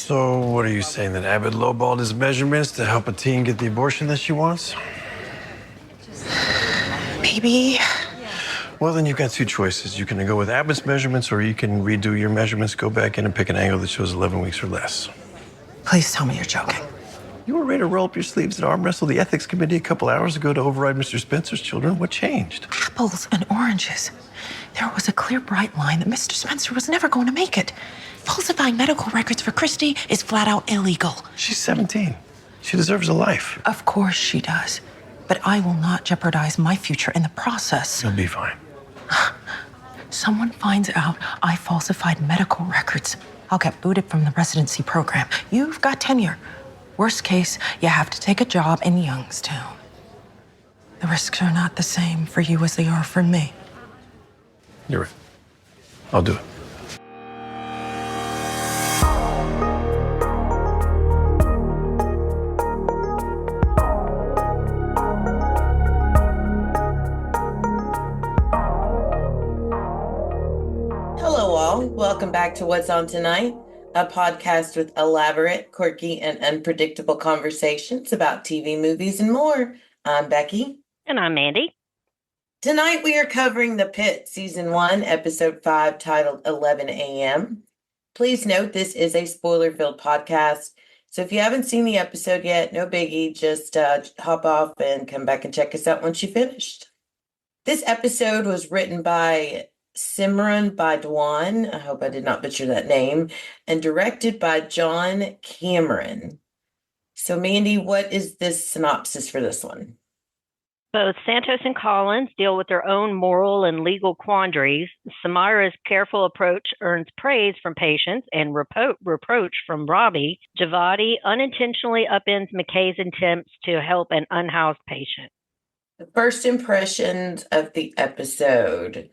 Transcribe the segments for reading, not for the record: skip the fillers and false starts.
So what are you saying, that Abbott lowballed his measurements to help a teen get the abortion that she wants? Maybe. Well, then you've got two choices. You can go with Abbott's measurements, or you can redo your measurements, go back in and pick an angle that shows 11 weeks or less. Please tell me you're joking. You were ready to roll up your sleeves and arm wrestle the ethics committee a couple hours ago to override Mr. Spencer's children. What changed? Apples and oranges. There was a clear, bright line that Mr. Spencer was never going to make it. Falsifying medical records for Christy is flat out illegal. She's 17. She deserves a life. Of course she does. But I will not jeopardize my future in the process. You'll be fine. Someone finds out I falsified medical records, I'll get booted from the residency program. You've got tenure. Worst case, you have to take a job in Youngstown. The risks are not the same for you as they are for me. You're right. I'll do it. Hello, all. Welcome back to What's On Tonight, a podcast with elaborate, quirky, and unpredictable conversations about TV, movies, and more. I'm Becky. And I'm Mandy. Tonight we are covering the Pitt Season 1, Episode 5, titled 11 a.m. Please note this is a spoiler-filled podcast, so if you haven't seen the episode yet, no biggie, just hop off and come back and check us out once you finished. This episode was written by Simran Badwan, I hope I did not butcher that name, and directed by John Cameron. So Mandy, what is this synopsis for this one? Both Santos and Collins deal with their own moral and legal quandaries. Samira's careful approach earns praise from patients and reproach from Robbie. Javadi unintentionally upends McKay's attempts to help an unhoused patient. The first impressions of the episode.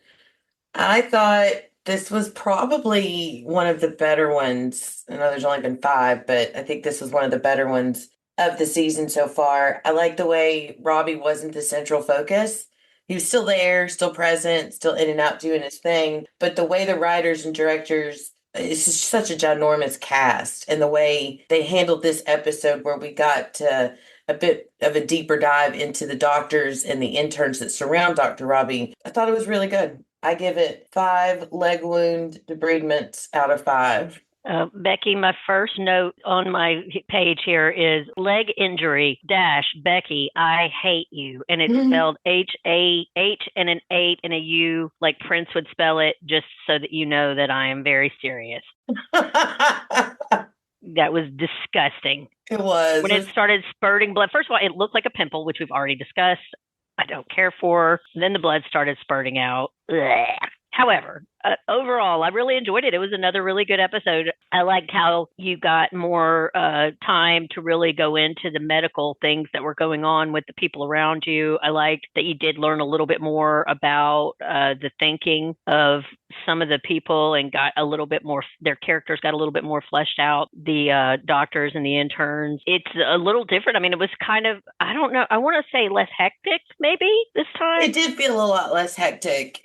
I thought this was probably one of the better ones. I know there's only been 5, but I think this was one of the better ones of the season so far. I like the way Robbie wasn't the central focus. He was still there, still present, still in and out doing his thing. But the way the writers and directors, it's just such a ginormous cast. And the way they handled this episode where we got to a bit of a deeper dive into the doctors and the interns that surround Dr. Robbie, I thought it was really good. I give it 5 leg wound debridements out of 5. Becky, my first note on my page here is leg injury - Becky, I hate you. And it's spelled H-A-H and an 8 and a U, like Prince would spell it, just so that you know that I am very serious. That was disgusting. It was. When it started spurting blood, first of all, it looked like a pimple, which we've already discussed. I don't care for. Then the blood started spurting out. Blech. However, overall, I really enjoyed it. It was another really good episode. I liked how you got more time to really go into the medical things that were going on with the people around you. I liked that you did learn a little bit more about the thinking of some of the people and got a little bit more, their characters got a little bit more fleshed out, the doctors and the interns. It's a little different. I mean, it was kind of, I don't know, I want to say less hectic maybe this time. It did feel a lot less hectic.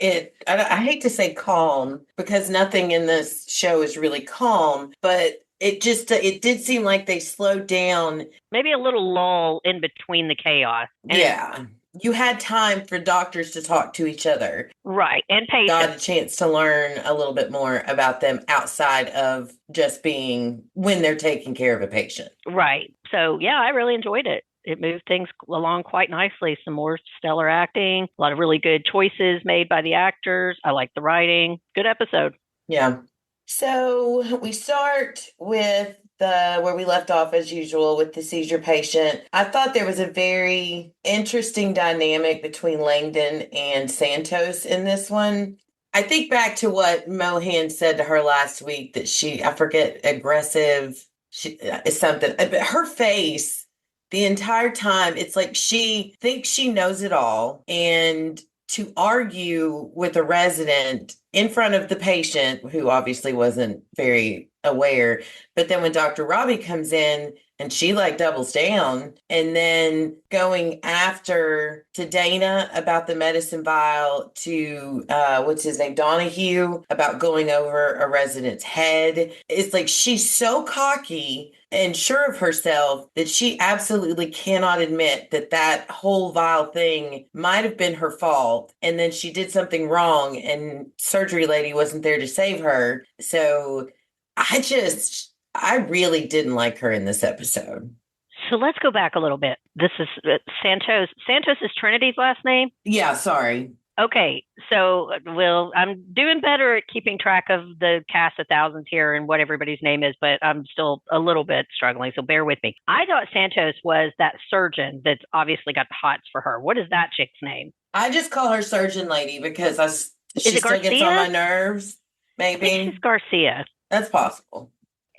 I hate to say calm because nothing in this show is really calm, but it did seem like they slowed down. Maybe a little lull in between the chaos. Yeah. You had time for doctors to talk to each other. Right. And patients. Got a chance to learn a little bit more about them outside of just being when they're taking care of a patient. Right. So, yeah, I really enjoyed it. It moved things along quite nicely. Some more stellar acting, a lot of really good choices made by the actors. I like the writing. Good episode. Yeah. So we start with where we left off as usual with the seizure patient. I thought there was a very interesting dynamic between Langdon and Santos in this one. I think back to what Mohan said to her last week that I forget, aggressive, is something, but her face the entire time, it's like she thinks she knows it all. And to argue with a resident in front of the patient, who obviously wasn't very aware. But then when Dr. Robbie comes in and she like doubles down, and then going after to Dana about the medicine vial, to what's his name, Donahue, about going over a resident's head. It's like she's so cocky and sure of herself that she absolutely cannot admit that that whole vial thing might have been her fault. And then she did something wrong and surgery lady wasn't there to save her. So I really didn't like her in this episode. So let's go back a little bit. This is Santos. Santos is Trinity's last name? Yeah, sorry. Okay, so I'm doing better at keeping track of the cast of thousands here and what everybody's name is, but I'm still a little bit struggling, so bear with me. I thought Santos was that surgeon that's obviously got the hots for her. What is that chick's name? I just call her surgeon lady because she Is it still gets Garcia? on my nerves. I think Maybe she's Garcia. that's possible.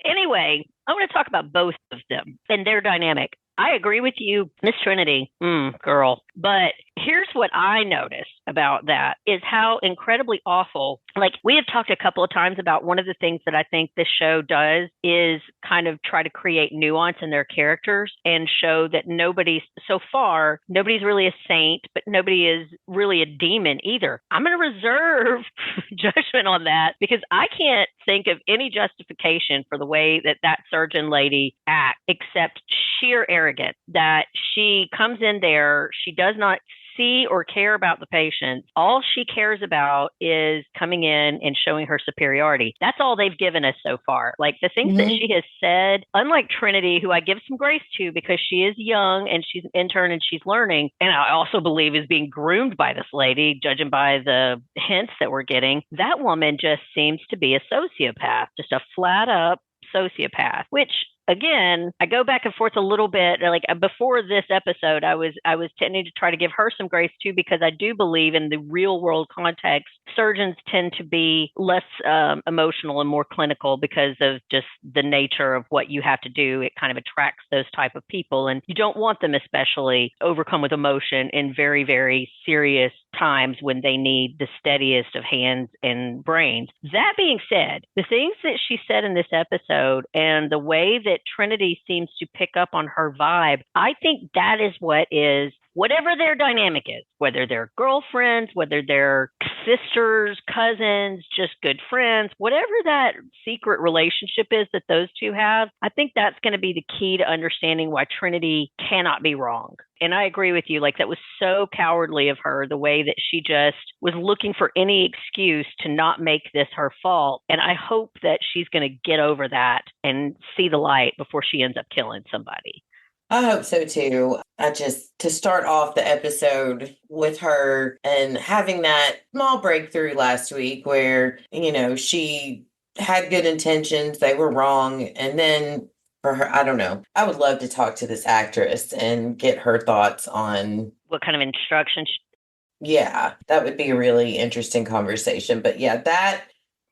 Anyway, I want to talk about both of them and their dynamic. I agree with you, Miss Trinity, girl. But here's what I noticed about that is how incredibly awful. Like, we have talked a couple of times about one of the things that I think this show does is kind of try to create nuance in their characters and show that nobody's really a saint, but nobody is really a demon either. I'm going to reserve judgment on that because I can't think of any justification for the way that surgeon lady acts except sheer arrogance, that she comes in there, she does not see or care about the patients. All she cares about is coming in and showing her superiority. That's all they've given us so far. Like the things that she has said, unlike Trinity, who I give some grace to because she is young and she's an intern and she's learning, and I also believe is being groomed by this lady, judging by the hints that we're getting, that woman just seems to be a sociopath, just a flat up sociopath, which again, I go back and forth a little bit. Like before this episode, I was tending to try to give her some grace too, because I do believe in the real world context, surgeons tend to be less emotional and more clinical because of just the nature of what you have to do. It kind of attracts those type of people, and you don't want them especially overcome with emotion in very, very serious times when they need the steadiest of hands and brains. That being said, the things that she said in this episode and the way that Trinity seems to pick up on her vibe, I think that is what is, whatever their dynamic is, whether they're girlfriends, whether they're sisters, cousins, just good friends, whatever that secret relationship is that those two have, I think that's going to be the key to understanding why Trinity cannot be wrong. And I agree with you. Like, that was so cowardly of her, the way that she just was looking for any excuse to not make this her fault. And I hope that she's going to get over that and see the light before she ends up killing somebody. I hope so too. To start off the episode with her and having that small breakthrough last week where, she had good intentions, they were wrong. And then for her, I don't know. I would love to talk to this actress and get her thoughts on what kind of instructions. Yeah, that would be a really interesting conversation. But yeah,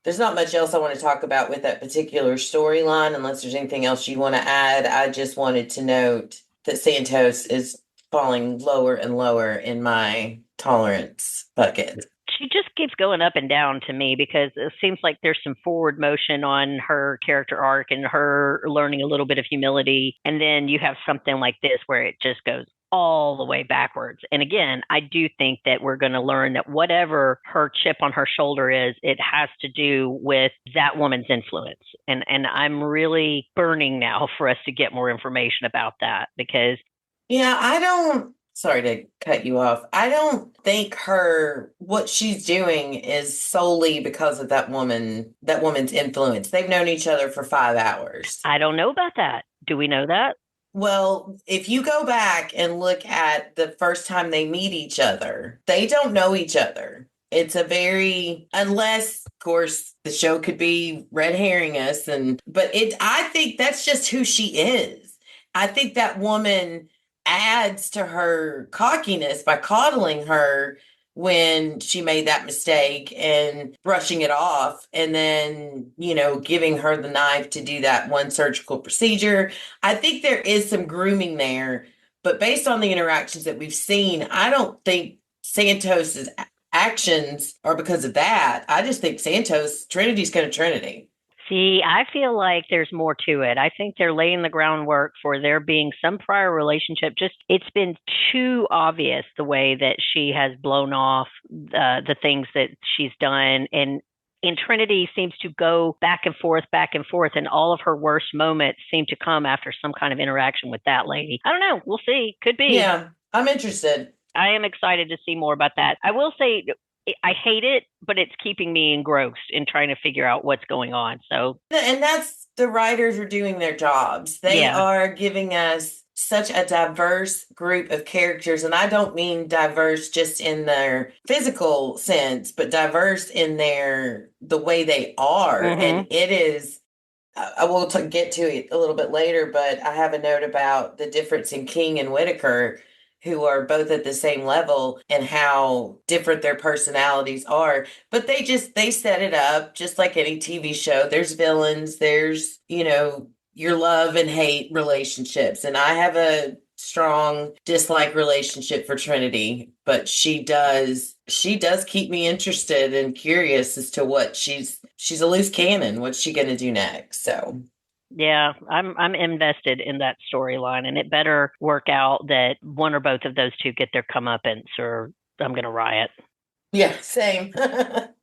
there's not much else I want to talk about with that particular storyline, unless there's anything else you want to add. I just wanted to note that Santos is falling lower and lower in my tolerance bucket. She just keeps going up and down to me because it seems like there's some forward motion on her character arc and her learning a little bit of humility. And then you have something like this where it just goes all the way backwards. And again, I do think that we're going to learn that whatever her chip on her shoulder is, it has to do with that woman's influence. And I'm really burning now for us to get more information about that because. Yeah, sorry to cut you off. I don't think what she's doing is solely because of that woman's influence. They've known each other for 5 hours. I don't know about that. Do we know that? Well, if you go back and look at the first time they meet each other, they don't know each other. It's unless, of course, the show could be red herring us, I think that's just who she is. I think that woman adds to her cockiness by coddling her when she made that mistake and brushing it off and then, giving her the knife to do that one surgical procedure. I think there is some grooming there, but based on the interactions that we've seen, I don't think Santos's actions are because of that. I just think Trinity's going to Trinity. See, I feel like there's more to it. I think they're laying the groundwork for there being some prior relationship. Just it's been too obvious the way that she has blown off the things that she's done, and Trinity seems to go back and forth, and all of her worst moments seem to come after some kind of interaction with that lady. I don't know. We'll see. Could be. Yeah, I'm interested. I am excited to see more about that. I will say I hate it, but it's keeping me engrossed in trying to figure out what's going on. So, And that's the writers are doing their jobs. They yeah. are giving us such a diverse group of characters. And I don't mean diverse just in their physical sense, but diverse in the way they are. And it is, I will get to it a little bit later, but I have a note about the difference in King and Whitaker, who are both at the same level, and how different their personalities are. But they set it up just like any TV show. There's villains, there's, your love and hate relationships. And I have a strong dislike relationship for Trinity, but she does keep me interested and curious as to what she's a loose cannon. What's she going to do next? So yeah, I'm invested in that storyline, and it better work out that one or both of those two get their comeuppance, or I'm going to riot. Yeah, same.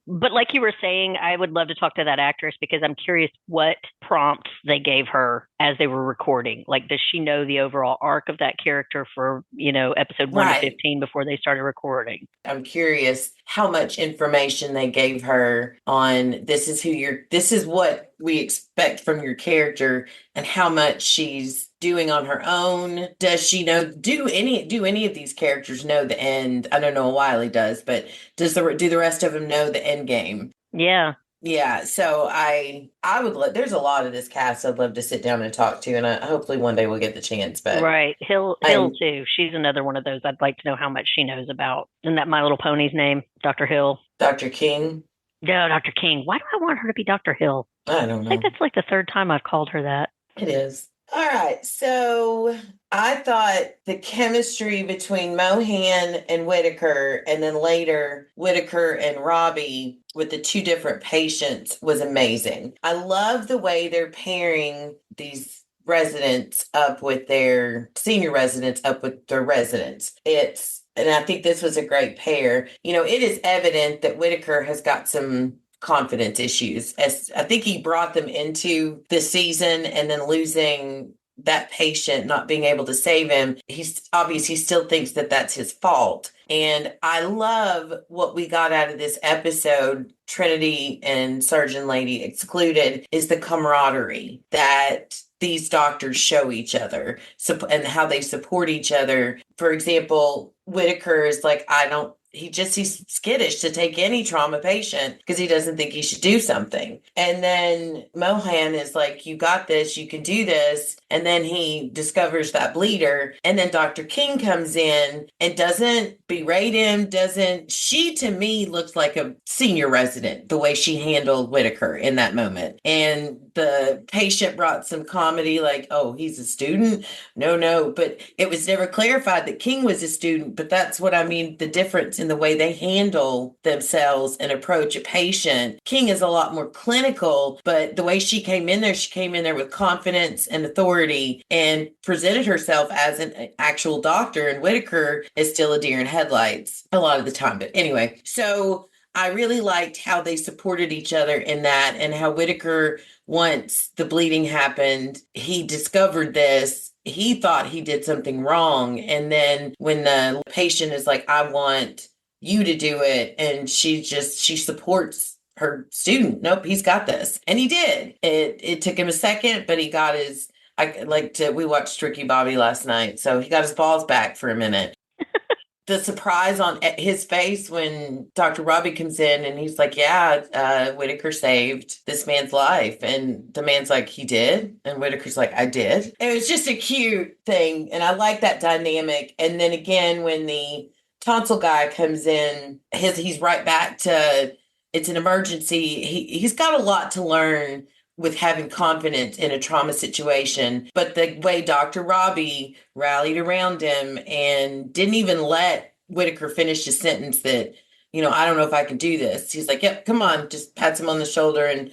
But like you were saying, I would love to talk to that actress because I'm curious what prompts they gave her as they were recording. Like, does she know the overall arc of that character for, episode 1 to 15 before they started recording? I'm curious how much information they gave her on this is what we expect from your character, and how much she's doing on her own. Does she know, do any of these characters know the end? I don't know, Wiley does, but do the rest of them know the end game? Yeah. Yeah, so I would there's a lot of this cast I'd love to sit down and talk to, and hopefully one day we'll get the chance. But right, Hill too. She's another one of those I'd like to know how much she knows about. Isn't that My Little Pony's name, Dr. Hill? Dr. King. No, Dr. King. Why do I want her to be Dr. Hill? I don't know. I think that's like the third time I've called her that. It is. All right, so I thought the chemistry between Mohan and Whitaker, and then later Whitaker and Robbie with the two different patients, was amazing. I love the way they're pairing these residents up with their senior residents up with their residents. And I think this was a great pair. It is evident that Whitaker has got some confidence issues, as I think he brought them into the season, and then losing that patient, not being able to save him, he's obvious he still thinks that that's his fault. And I love what we got out of this episode, Trinity and Surgeon Lady excluded, is the camaraderie that these doctors show each other, and how they support each other. For example, Whitaker is like, he's skittish to take any trauma patient because he doesn't think he should do something. And then Mohan is like, you got this, you can do this. And then he discovers that bleeder. And then Dr. King comes in and doesn't berate him, she to me looks like a senior resident, the way she handled Whitaker in that moment. And the patient brought some comedy, like, oh, he's a student? No, but it was never clarified that King was a student. But that's what I mean, the difference in the way they handle themselves and approach a patient. King is a lot more clinical, but the way she came in there with confidence and authority, and presented herself as an actual doctor. And Whitaker is still a deer in headlights a lot of the time. But anyway, so I really liked how they supported each other in that, and how Whitaker, once the bleeding happened, he discovered this. He thought he did something wrong. And then when the patient is like, I want you to do it, and she supports her student. Nope, he's got this. And he did. It took him a second, but he got we watched Ricky Bobby last night, so he got his balls back for a minute. The surprise on his face when Dr. Robbie comes in and he's like, yeah, Whitaker saved this man's life. And the man's like, he did? And Whitaker's like, I did. It was just a cute thing. And I like that dynamic. And then again, when the tonsil guy comes in, he's right back to, it's an emergency. He's got a lot to learn with having confidence in a trauma situation. But the way Dr. Robbie rallied around him and didn't even let Whitaker finish his sentence that, I don't know if I can do this. He's like, yep, come on, just pats him on the shoulder and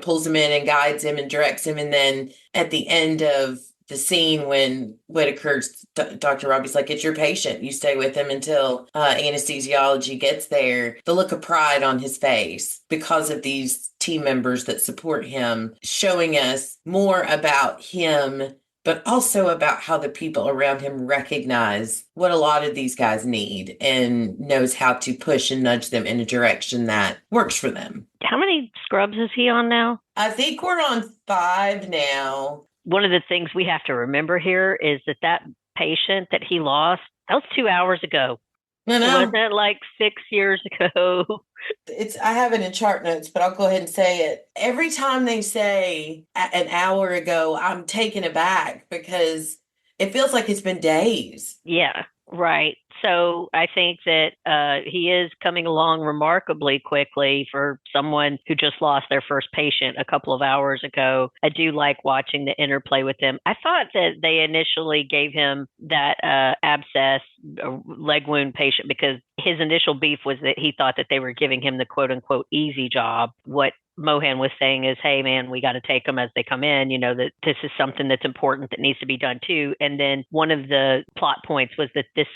pulls him in and guides him and directs him. And then at the end of the scene when Whitaker's Dr. Robbie's like, it's your patient. You stay with him until anesthesiology gets there. The look of pride on his face because of these team members that support him, showing us more about him, but also about how the people around him recognize what a lot of these guys need and knows how to push and nudge them in a direction that works for them. How many scrubs is he on now? I think we're on 5 now. One of the things we have to remember here is that patient that he lost, that was 2 hours ago. No, Wasn't it like 6 years ago? I have it in chart notes, but I'll go ahead and say it. Every time they say an hour ago, I'm taken aback because it feels like it's been days. Yeah, right. So I think that he is coming along remarkably quickly for someone who just lost their first patient a couple of hours ago. I do like watching the interplay with him. I thought that they initially gave him that abscess leg wound patient because his initial beef was that he thought that they were giving him the quote unquote easy job. What Mohan was saying is, hey, man, we got to take them as they come in, that this is something that's important that needs to be done too. And then one of the plot points was that this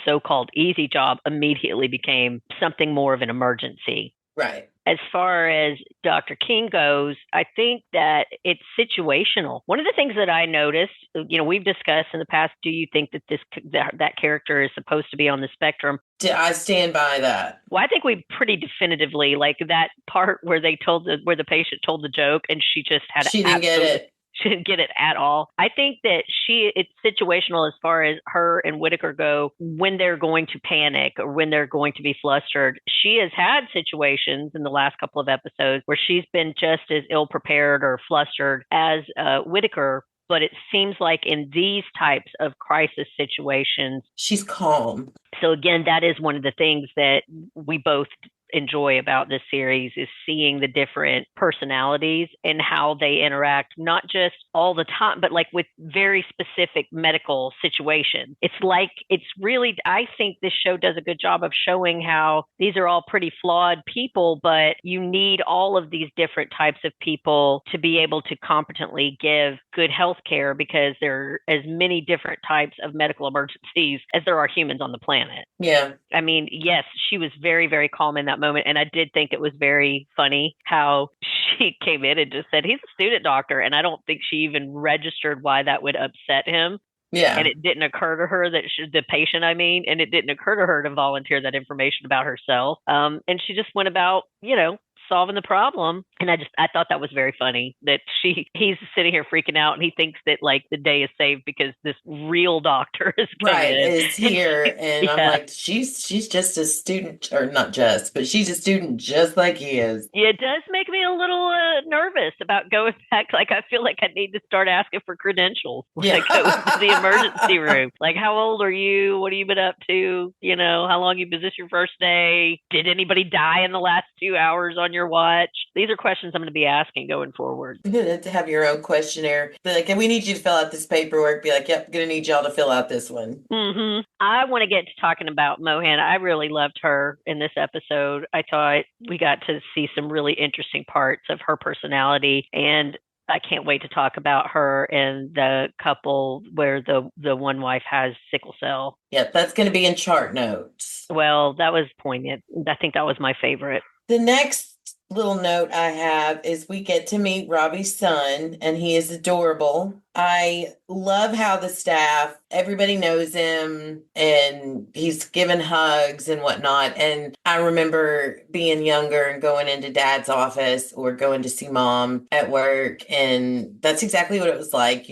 so-called easy job immediately became something more of an emergency. Right. As far as Dr. King goes, I think that it's situational. One of the things that I noticed, we've discussed in the past, do you think that that character is supposed to be on the spectrum? I stand by that. Well, I think we pretty definitively, like that part where where the patient told the joke and she just had she didn't get it. She didn't get it at all. I think that it's situational as far as her and Whitaker go when they're going to panic or when they're going to be flustered. She has had situations in the last couple of episodes where she's been just as ill prepared or flustered as Whitaker. But it seems like in these types of crisis situations, she's calm. So again, that is one of the things that we both enjoy about this series is seeing the different personalities and how they interact, not just all the time, but like with very specific medical situations. I think this show does a good job of showing how these are all pretty flawed people, but you need all of these different types of people to be able to competently give good health care because there are as many different types of medical emergencies as there are humans on the planet. Yeah. I mean, yes, she was very, very calm in that moment. And I did think it was very funny how she came in and just said, he's a student doctor. And I don't think she even registered why that would upset him. Yeah. And it didn't occur to her the patient, and it didn't occur to her to volunteer that information about herself. And she just went about, solving the problem. And I thought that was very funny that he's sitting here freaking out and he thinks that like the day is saved because this real doctor is here. And yeah. I'm like, she's just a student, or not just, but she's a student just like he is. Yeah, it does make me a little nervous about going back. Like, I feel like I need to start asking for credentials when I go into the emergency room. Like, how old are you? What have you been up to? How long is this your first day? Did anybody die in the last 2 hours on your watch? These are questions I'm going to be asking going forward. You're going to have your own questionnaire. Be like, and we need you to fill out this paperwork. Be like, yep, going to need y'all to fill out this one. Mm-hmm. I want to get to talking about Mohan. I really loved her in this episode. I thought we got to see some really interesting parts of her personality, and I can't wait to talk about her and the couple where the one wife has sickle cell. Yep, that's going to be in chart notes. Well, that was poignant. I think that was my favorite. The next little note I have is we get to meet Robbie's son, and he is adorable. I love how the staff, everybody knows him, and he's given hugs and whatnot. And I remember being younger and going into dad's office or going to see mom at work, and that's exactly what it was like.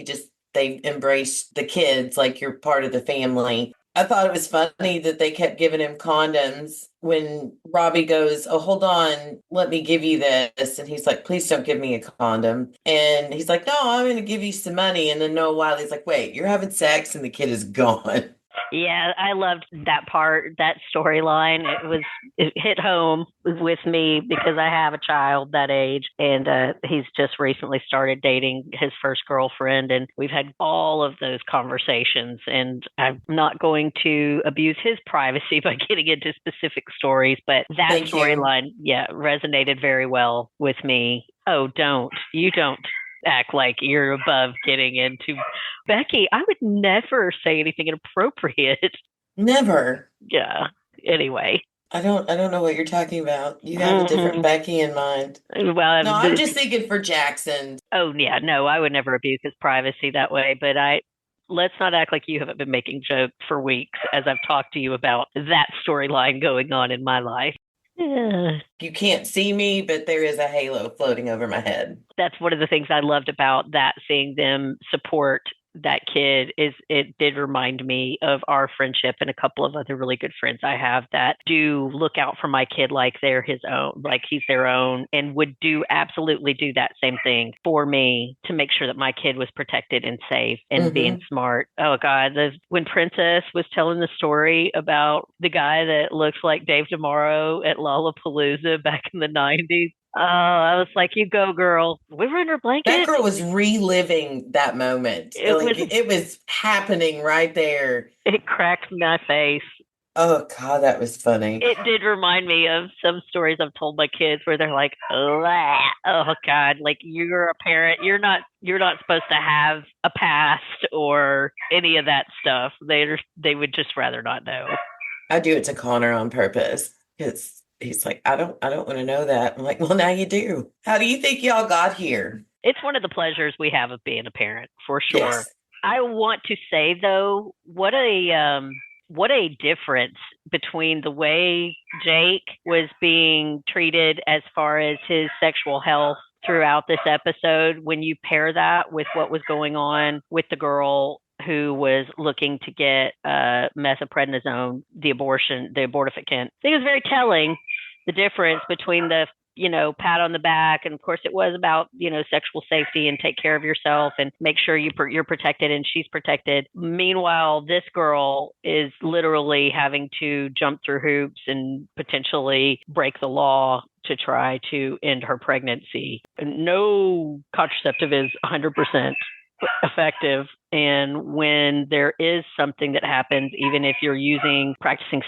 They embrace the kids like you're part of the family. I thought it was funny that they kept giving him condoms when Robbie goes, oh, hold on, let me give you this. And he's like, please don't give me a condom. And he's like, no, I'm going to give you some money. And then Noah Wiley's like, wait, you're having sex? And the kid is gone. Yeah, I loved that part, that storyline. It hit home with me because I have a child that age, and he's just recently started dating his first girlfriend, and we've had all of those conversations. And I'm not going to abuse his privacy by getting into specific stories, but that Thank you. storyline, yeah, resonated very well with me. Oh, you don't act like you're above getting into Becky, I would never say anything inappropriate. Never. Yeah. Anyway. I don't know what you're talking about. You have a different hmm Becky in mind. Well, No, I'm just thinking for Jackson. oh yeah, no, I would never abuse his privacy that way. But let's not act like you haven't been making jokes for weeks as I've talked to you about that storyline going on in my life. Yeah. You can't see me, but there is a halo floating over my head. That's one of the things I loved about that, seeing them support that kid, is it did remind me of our friendship and a couple of other really good friends I have that do look out for my kid like they're his own, like he's their own, and would do absolutely do that same thing for me to make sure that my kid was protected and safe and being Hmm. smart. Oh God, when Princess was telling the story about the guy that looks like Dave Tomorrow at Lollapalooza back in the 90s. Oh, I was like, you go, girl. We were in her That blanket. girl was reliving that moment. It Like was, it was happening right there. it cracked my face. Oh God, that was funny. It did remind me of some stories I've told my kids where they're like, oh God, like you're a parent, you're not supposed to have a past or any of that stuff. They would just rather not know. I do it to Connor on purpose because he's like, I don't want to know that. I'm like, well, now you do. How do you think y'all got here? It's one of the pleasures we have of being a parent, for sure. Yes. I want to say though, what a difference between the way Jake was being treated as far as his sexual health throughout this episode when you pair that with what was going on with the girl who was looking to get methylprednisone, the abortifacient. I think it was very telling, the difference between the pat on the back, and of course it was about sexual safety and take care of yourself and make sure you're protected and she's protected. Meanwhile, this girl is literally having to jump through hoops and potentially break the law to try to end her pregnancy. No contraceptive is 100% effective, and when there is something that happens, even if you're practicing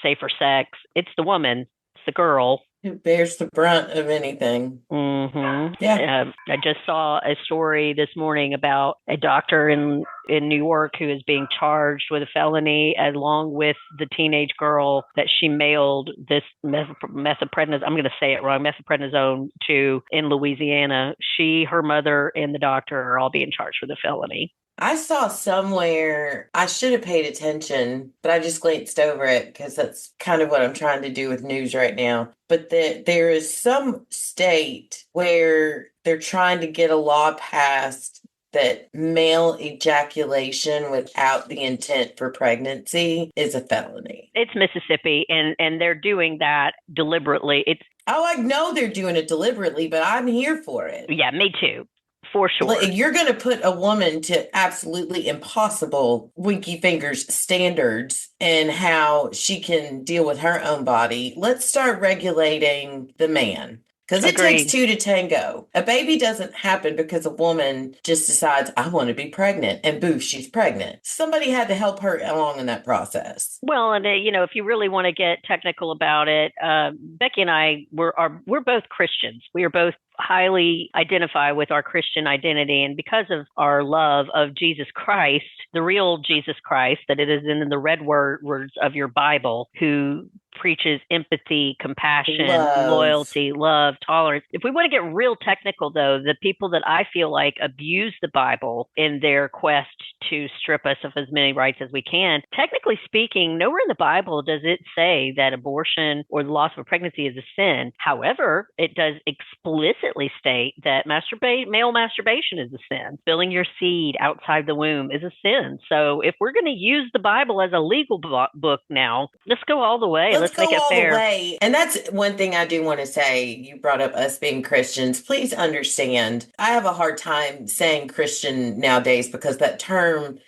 safer sex, it's the woman, it's the girl. Who bears the brunt of anything? Yeah. I just saw a story this morning about a doctor in New York who is being charged with a felony along with the teenage girl that she mailed this methylprednisone. I'm going to say it wrong. Methylprednisone to in Louisiana. Her mother, and the doctor are all being charged with a felony. I saw somewhere, I should have paid attention, but I just glanced over it because that's kind of what I'm trying to do with news right now. But there is some state where they're trying to get a law passed that male ejaculation without the intent for pregnancy is a felony. It's Mississippi, and they're doing that deliberately. Oh, I know they're doing it deliberately, but I'm here for it. Yeah, me too, for sure. Like, you're going to put a woman to absolutely impossible winky fingers standards and how she can deal with her own body. Let's start regulating the man. Because it takes Agreed. two to tango. A baby doesn't happen because a woman just decides, I want to be pregnant, and boo, she's pregnant. Somebody had to help her along in that process. Well, and if you really want to get technical about it, Becky and I we're both Christians. We are both highly identify with our Christian identity, and because of our love of Jesus Christ, the real Jesus Christ, that it is in the red words of your Bible, who preaches empathy, compassion, loyalty, love, tolerance. If we want to get real technical, though, the people that I feel like abuse the Bible in their quest to strip us of as many rights as we can, technically speaking, nowhere in the Bible does it say that abortion or the loss of a pregnancy is a sin. However, it does explicitly state that male masturbation is a sin. Spilling your seed outside the womb is a sin. So if we're going to use the Bible as a legal book now, let's go all the way. Let's make it fair. The way. And that's one thing I do want to say. You brought up us being Christians. Please understand, I have a hard time saying Christian nowadays because that term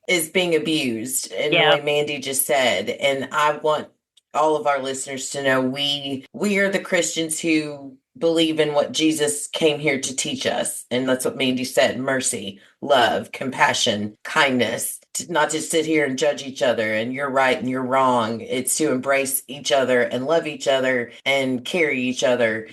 is being abused in the Yeah. way Mandy just said. And I want all of our listeners to know we are the Christians who believe in what Jesus came here to teach us. And that's what Mandy said: mercy, love, compassion, kindness. To not just sit here and judge each other and you're right and you're wrong. It's to embrace each other and love each other and carry each other,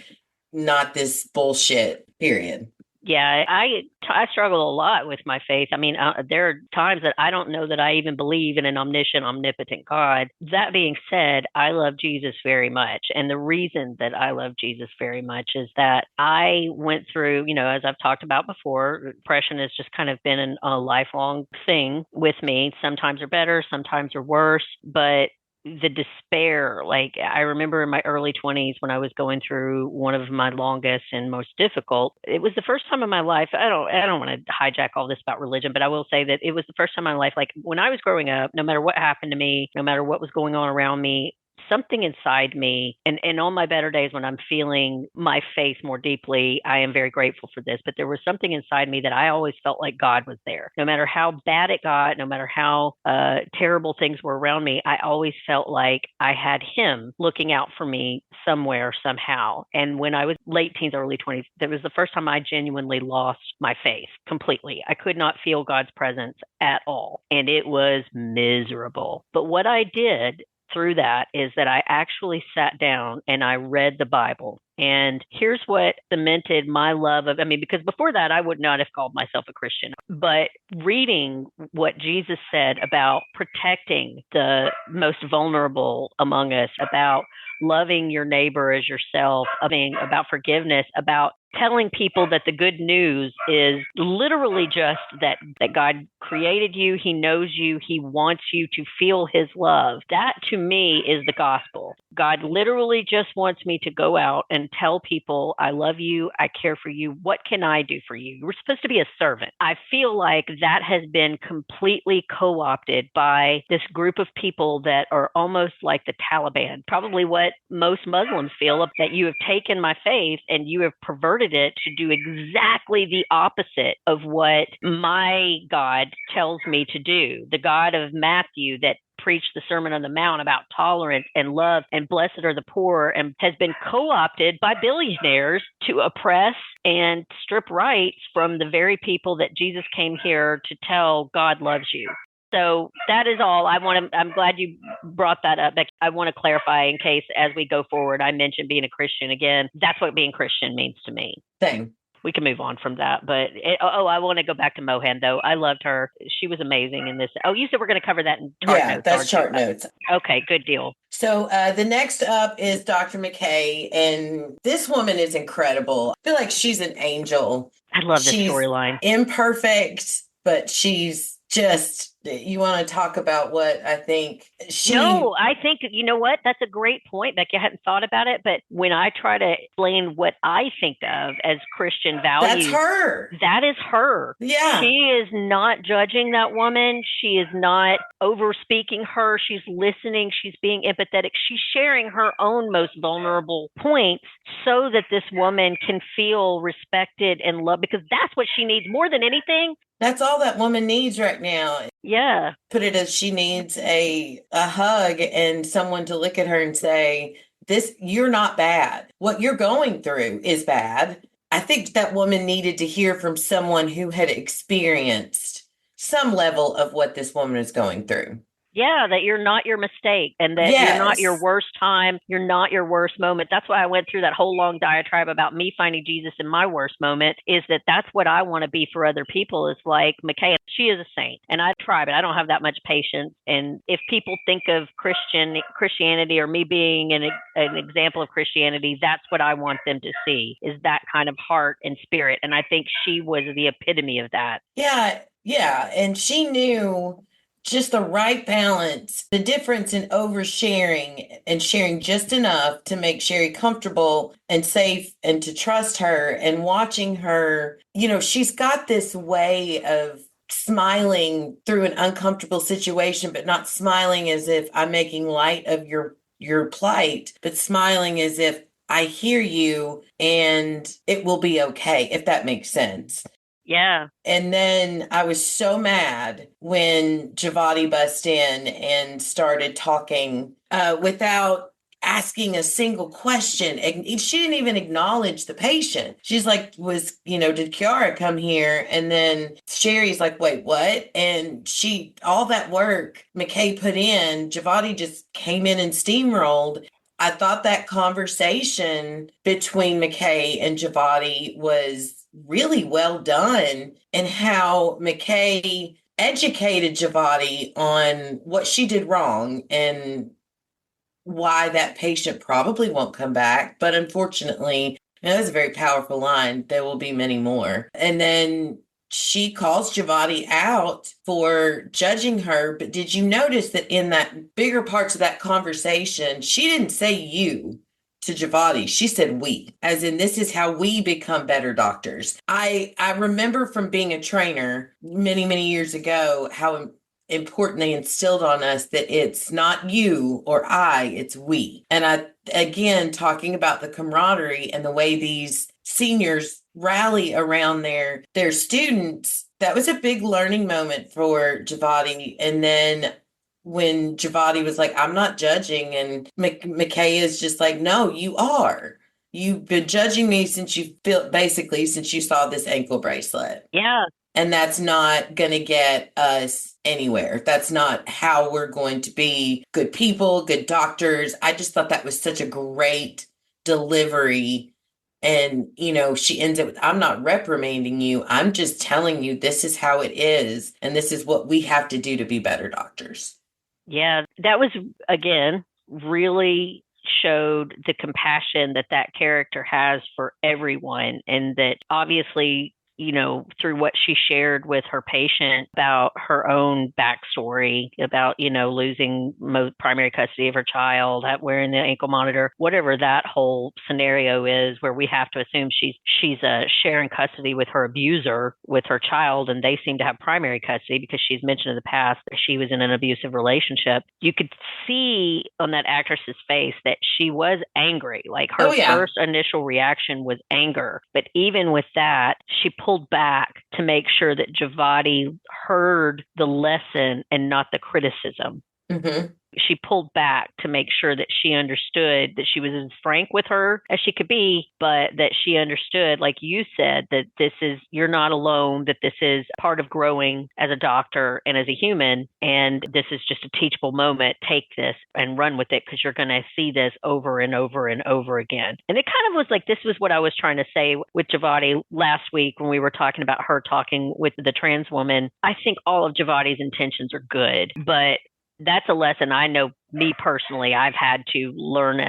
not this bullshit, period. Yeah, I struggle a lot with my faith. I mean, there are times that I don't know that I even believe in an omniscient, omnipotent God. That being said, I love Jesus very much. And the reason that I love Jesus very much is that I went through, as I've talked about before, depression has just kind of been a lifelong thing with me. Sometimes are better, sometimes are worse, but the despair, like I remember in my early 20s when I was going through one of my longest and most difficult. It was the first time in my life. I don't want to hijack all this about religion, but I will say that it was the first time in my life, like when I was growing up, no matter what happened to me, no matter what was going on around me, something inside me, and on my better days when I'm feeling my faith more deeply, I am very grateful for this, but there was something inside me that I always felt like God was there. No matter how bad it got, no matter how terrible things were around me, I always felt like I had him looking out for me somewhere, somehow. And when I was late teens, early 20s, that was the first time I genuinely lost my faith completely. I could not feel God's presence at all, and it was miserable. But what I did through that is that I actually sat down and I read the Bible. And here's what cemented my love of, because before that, I would not have called myself a Christian. But reading what Jesus said about protecting the most vulnerable among us, about loving your neighbor as yourself, about forgiveness, about telling people that the good news is literally just that God created you, he knows you, he wants you to feel his love. That to me is the gospel. God literally just wants me to go out and tell people, I love you, I care for you. What can I do for you? We're supposed to be a servant. I feel like that has been completely co-opted by this group of people that are almost like the Taliban. Probably what most Muslims feel, that you have taken my faith and you have perverted it to do exactly the opposite of what my God tells me to do. The God of Matthew that preached the Sermon on the Mount about tolerance and love and blessed are the poor, and has been co-opted by billionaires to oppress and strip rights from the very people that Jesus came here to tell God loves you. So that is all I'm glad you brought that up, Becky. I want to clarify in case as we go forward, I mentioned being a Christian again. That's what being Christian means to me. Same. We can move on from that. But, I want to go back to Mohan, though. I loved her. She was amazing in this. Oh, you said we're going to cover that in chart notes. That's chart notes. Okay, good deal. So the next up is Dr. McKay, and this woman is incredible. I feel like she's an angel. I love this storyline. Imperfect, but she's just, you want to talk about what I think No, I think, you know what? That's a great point, Becky. I hadn't thought about it, but when I try to explain what I think of as Christian values, that's her. That is her. Yeah. She is not judging that woman. She is not over speaking her. She's listening. She's being empathetic. She's sharing her own most vulnerable points so that this woman can feel respected and loved, because that's what she needs more than anything. That's all that woman needs right now. Yeah. Put it as she needs a hug and someone to look at her and say, you're not bad. What you're going through is bad. I think that woman needed to hear from someone who had experienced some level of what this woman is going through. Yeah, that you're not your mistake, and that you're not your worst time. You're not your worst moment. That's why I went through that whole long diatribe about me finding Jesus in my worst moment, is that's what I want to be for other people. Is like McKay, she is a saint, and I try, but I don't have that much patience. And if people think of Christianity or me being an example of Christianity, that's what I want them to see, is that kind of heart and spirit. And I think she was the epitome of that. Yeah. And she knew just the right balance, the difference in oversharing and sharing just enough to make Sherry comfortable and safe and to trust her, and watching her, she's got this way of smiling through an uncomfortable situation, but not smiling as if I'm making light of your plight, but smiling as if I hear you and it will be okay, if that makes sense. Yeah. And then I was so mad when Javati bust in and started talking without asking a single question. She didn't even acknowledge the patient. She's like, did Kiara come here? And then Sherry's like, wait, what? And all that work McKay put in, Javati just came in and steamrolled. I thought that conversation between McKay and Javati was really well done, and how McKay educated Javati on what she did wrong and why that patient probably won't come back. But unfortunately, and that's a very powerful line, there will be many more. And then she calls Javati out for judging her. But did you notice that in that bigger parts of that conversation, she didn't say you to Javati. She said we, as in this is how we become better doctors. I remember from being a trainer many, many years ago how important they instilled on us that it's not you or I, it's we. And again, talking about the camaraderie and the way these seniors rally around their students, that was a big learning moment for Javati. And then when Javati was like, I'm not judging, and McKay is just like, no, you are. You've been judging me since since you saw this ankle bracelet. Yeah. And that's not going to get us anywhere. That's not how we're going to be good people, good doctors. I just thought that was such a great delivery. And, she ends it with, I'm not reprimanding you. I'm just telling you this is how it is. And this is what we have to do to be better doctors. Yeah. That was, again, really showed the compassion that character has for everyone. And that obviously, through what she shared with her patient about her own backstory, about, losing primary custody of her child, wearing the ankle monitor, whatever that whole scenario is, where we have to assume she's sharing custody with her abuser, with her child, and they seem to have primary custody because she's mentioned in the past that she was in an abusive relationship. You could see on that actress's face that she was angry. Like her first initial reaction was anger. But even with that, she pulled back to make sure that Javati heard the lesson and not the criticism. Mm-hmm. She pulled back to make sure that she understood, that she was as frank with her as she could be, but that she understood, like you said, that you're not alone, that this is part of growing as a doctor and as a human. And this is just a teachable moment. Take this and run with it, because you're going to see this over and over and over again. And it kind of was like, this was what I was trying to say with Javati last week when we were talking about her talking with the trans woman. I think all of Javati's intentions are good, but that's a lesson I know, me personally, I've had to learn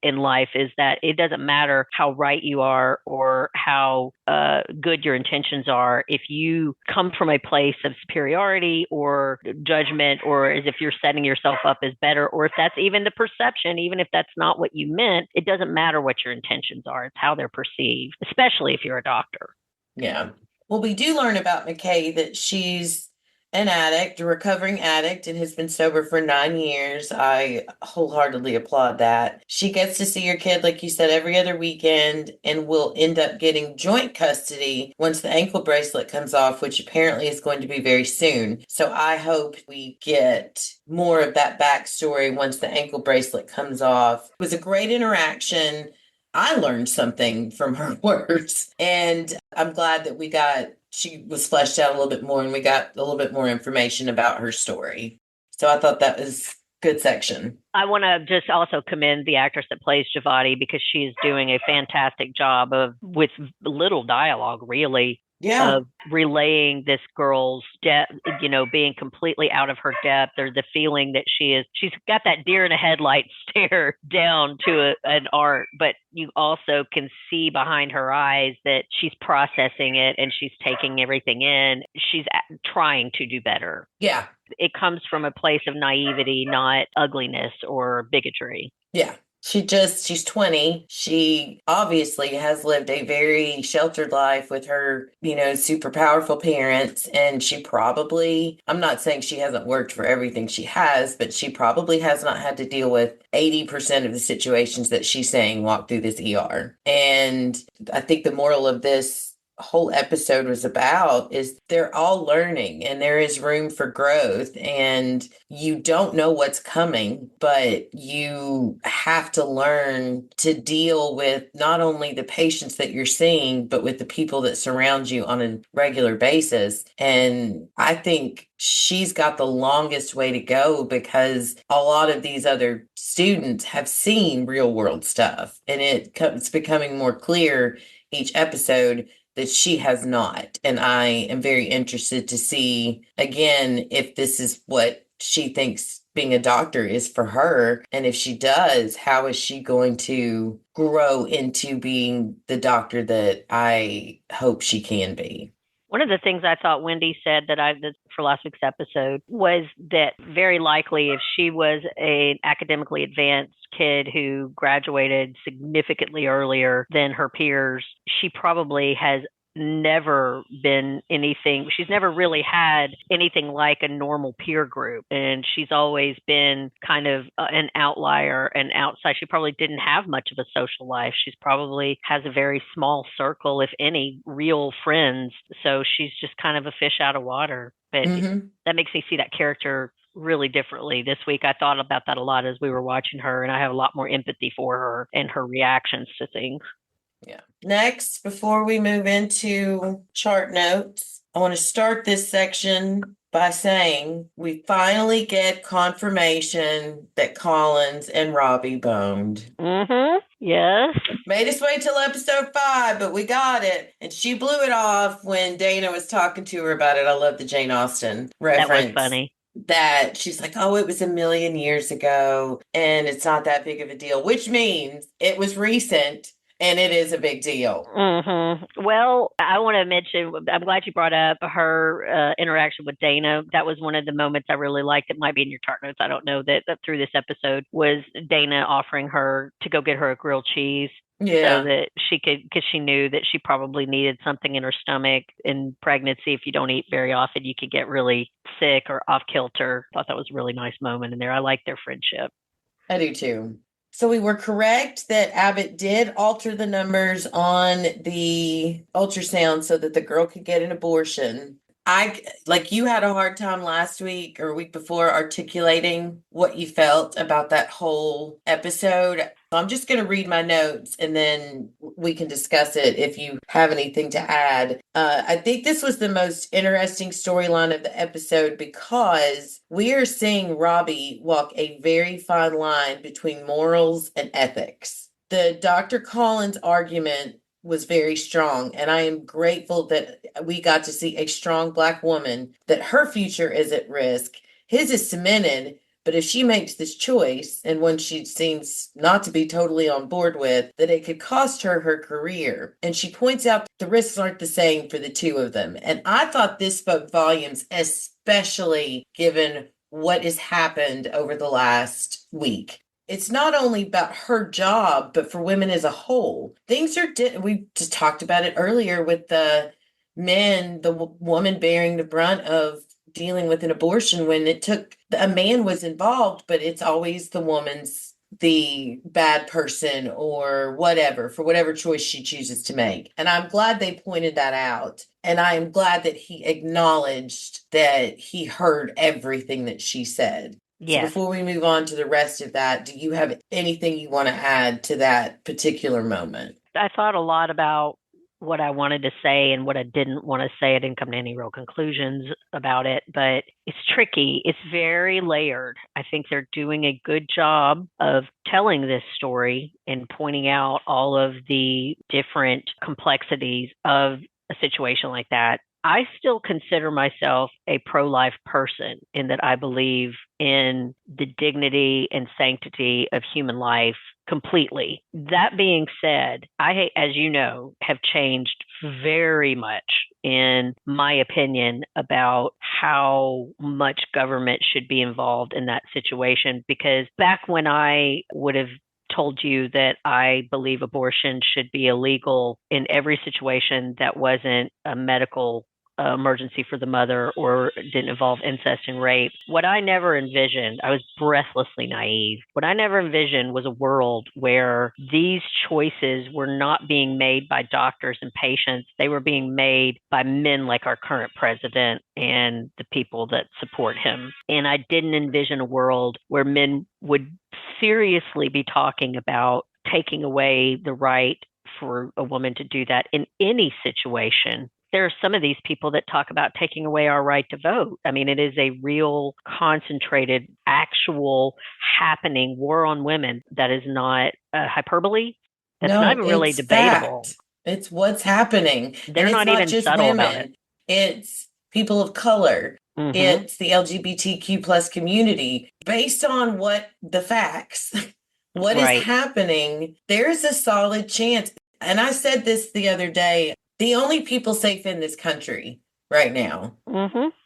in life, is that it doesn't matter how right you are or how good your intentions are. If you come from a place of superiority or judgment, or as if you're setting yourself up as better, or if that's even the perception, even if that's not what you meant, it doesn't matter what your intentions are. It's how they're perceived, especially if you're a doctor. Yeah. Well, we do learn about McKay that she's an addict, a recovering addict, and has been sober for 9 years. I wholeheartedly applaud that. She gets to see her kid, like you said, every other weekend, and will end up getting joint custody once the ankle bracelet comes off, which apparently is going to be very soon. So I hope we get more of that backstory once the ankle bracelet comes off. It was a great interaction. I learned something from her words, and I'm glad that she was fleshed out a little bit more, and we got a little bit more information about her story. So I thought that was a good section. I want to just also commend the actress that plays Javati, because she's doing a fantastic job with little dialogue, really. Yeah. Of relaying this girl's depth, being completely out of her depth, or the feeling that she's got that deer in a headlight stare down to an art, but you also can see behind her eyes that she's processing it and she's taking everything in. She's trying to do better. Yeah. It comes from a place of naivety, not ugliness or bigotry. Yeah. She's 20. She obviously has lived a very sheltered life with her, super powerful parents. And she probably, I'm not saying she hasn't worked for everything she has, but she probably has not had to deal with 80% of the situations that she's saying walk through this ER. And I think the moral of this whole episode was about is they're all learning and there is room for growth and you don't know what's coming, but you have to learn to deal with not only the patients that you're seeing, but with the people that surround you on a regular basis. And I think she's got the longest way to go because a lot of these other students have seen real world stuff and it's becoming more clear each episode that she has not. And I am very interested to see again if this is what she thinks being a doctor is for her. And if she does, how is she going to grow into being the doctor that I hope she can be? One of the things I thought Wendy said for last week's episode was that very likely if she was an academically advanced kid who graduated significantly earlier than her peers, she probably has never been anything. She's never really had anything like a normal peer group. And she's always been kind of an outlier and outside. She probably didn't have much of a social life. She's probably has a very small circle, if any, real friends. So she's just kind of a fish out of water. But that makes me see that character really differently. This week, I thought about that a lot as we were watching her, and I have a lot more empathy for her and her reactions to things. Yeah. Next, before we move into chart notes, I want to start this section by saying we finally get confirmation that Collins and Robbie boned. Yes. Made us wait till episode 5, but we got it. And she blew it off when Dana was talking to her about it. I love the Jane Austen reference. That was funny. That she's like, oh, it was a million years ago and it's not that big of a deal, which means it was recent. And it is a big deal. Well, I want to mention, I'm glad you brought up her interaction with Dana. That was one of the moments I really liked. It might be in your chart notes. I don't know that through this episode was Dana offering her to go get her a grilled cheese. Yeah. So that she could, because she knew that she probably needed something in her stomach. In pregnancy, if you don't eat very often, you could get really sick or off kilter. I thought that was a really nice moment in there. I like their friendship. I do too. So we were correct that Abbott did alter the numbers on the ultrasound so that the girl could get an abortion. Like you had a hard time last week or week before articulating what you felt about that whole episode. I'm just going to read my notes and then we can discuss it if you have anything to add. I think this was the most interesting storyline of the episode because we are seeing Robbie walk a very fine line between morals and ethics. The Dr. Collins argument was very strong, and I am grateful that we got to see a strong Black woman, that her future is at risk. His is cemented, but if she makes this choice, and one she seems not to be totally on board with, that it could cost her her career. And she points out the risks aren't the same for the two of them. And I thought this spoke volumes, especially given what has happened over the last week. It's not only about her job, but for women as a whole. Things are, we just talked about it earlier with the men, the woman bearing the brunt of dealing with an abortion when it took, a man was involved, but it's always the woman's the bad person or whatever, for whatever choice she chooses to make. And I'm glad they pointed that out. And I am glad that he acknowledged that he heard everything that she said. Yes. So before we move on to the rest of that, do you have anything you want to add to that particular moment? I thought a lot about what I wanted to say and what I didn't want to say. I didn't come to any real conclusions about it, but it's tricky. It's very layered. I think they're doing a good job of telling this story and pointing out all of the different complexities of a situation like that. I still consider myself a pro-life person in that I believe in the dignity and sanctity of human life completely. That being said, I, as you know, have changed very much in my opinion about how much government should be involved in that situation. Because back when I would have told you that I believe abortion should be illegal in every situation that wasn't a medical emergency for the mother or didn't involve incest and rape. What I never envisioned, I was breathlessly naive. What I never envisioned was a world where these choices were not being made by doctors and patients. They were being made by men like our current president and the people that support him. And I didn't envision a world where men would seriously be talking about taking away the right for a woman to do that in any situation. There are some of these people that talk about taking away our right to vote. I mean, it is a real concentrated, actual happening war on women that is not hyperbole. That's not even really debatable. Fact. It's what's happening. They're and not it's even just subtle women. about it. It's people of color. Mm-hmm. It's the LGBTQ plus community. Based on what the facts, what is happening, there's a solid chance. And I said this the other day, the only people safe in this country right now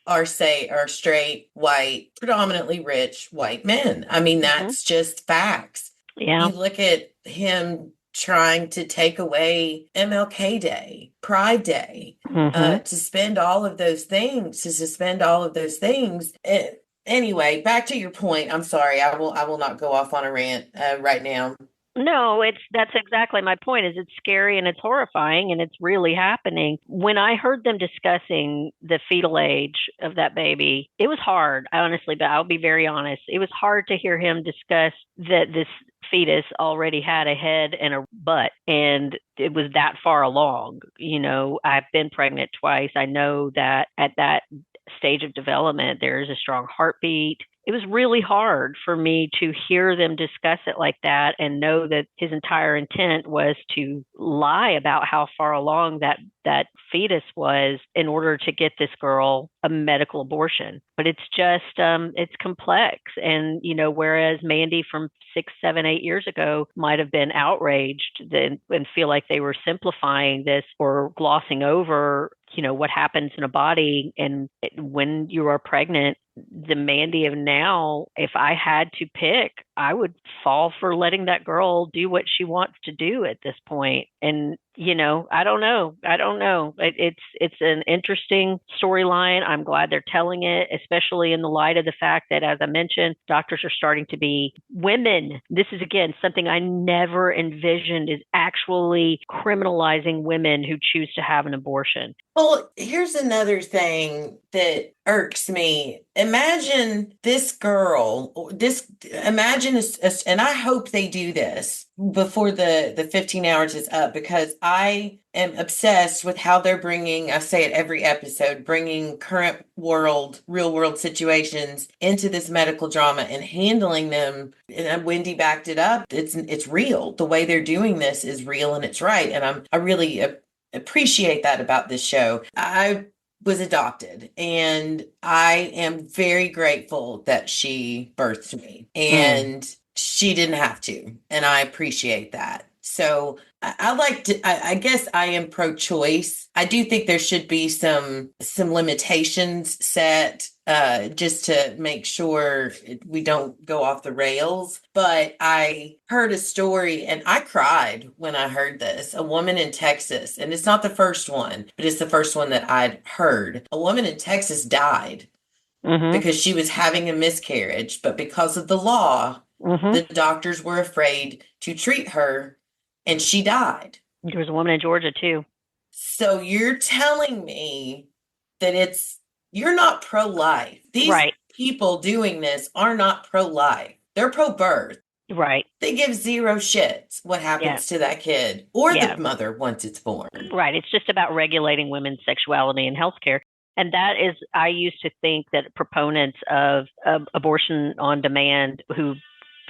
are straight, white, predominantly rich white men. I mean, that's just facts. Yeah. You look at him trying to take away MLK Day, Pride Day, to suspend all of those things. Anyway, back to your point. I'm sorry. I will not go off on a rant right now. No, that's exactly my point. Is it's scary and it's horrifying and it's really happening. When I heard them discussing the fetal age of that baby, it was hard, honestly, but I'll be very honest. It was hard to hear him discuss that this fetus already had a head and a butt and it was that far along. You know, I've been pregnant twice. I know that at that stage of development, there is a strong heartbeat. It was really hard for me to hear them discuss it like that and know that his entire intent was to lie about how far along that fetus was in order to get this girl a medical abortion. But it's just, it's complex. And, you know, whereas Mandy from 6, 7, 8 years ago might have been outraged and feel like they were simplifying this or glossing over, you know, what happens in a body. And when you are pregnant, the Mandy of now, if I had to pick, I would fall for letting that girl do what she wants to do at this point. And, you know, I don't know. It's an interesting storyline. I'm glad they're telling it, especially in the light of the fact that, as I mentioned, doctors are starting to be women. This is, again, something I never envisioned is actually criminalizing women who choose to have an abortion. Well, here's another thing that irks me. Imagine this girl, and I hope they do this before the 15 hours is up, because I am obsessed with how they're bringing, I say it every episode, bringing current world, real world situations into this medical drama and handling them. And Wendy backed it up. It's real. The way they're doing this is real and it's right. And I really appreciate that about this show. I was adopted and I am very grateful that she birthed me and she didn't have to. And I appreciate that. So I guess I am pro-choice. I do think there should be some limitations set just to make sure we don't go off the rails. But I heard a story and I cried when I heard this. A woman in Texas, and it's not the first one, but it's the first one that I'd heard. A woman in Texas died because she was having a miscarriage, but because of the law, the doctors were afraid to treat her. And she died. There was a woman in Georgia, too. So you're telling me that you're not pro-life. These people doing this are not pro-life. They're pro-birth. Right. They give zero shits what happens to that kid or the mother once it's born. Right. It's just about regulating women's sexuality in healthcare. And that is, I used to think that proponents of abortion on demand who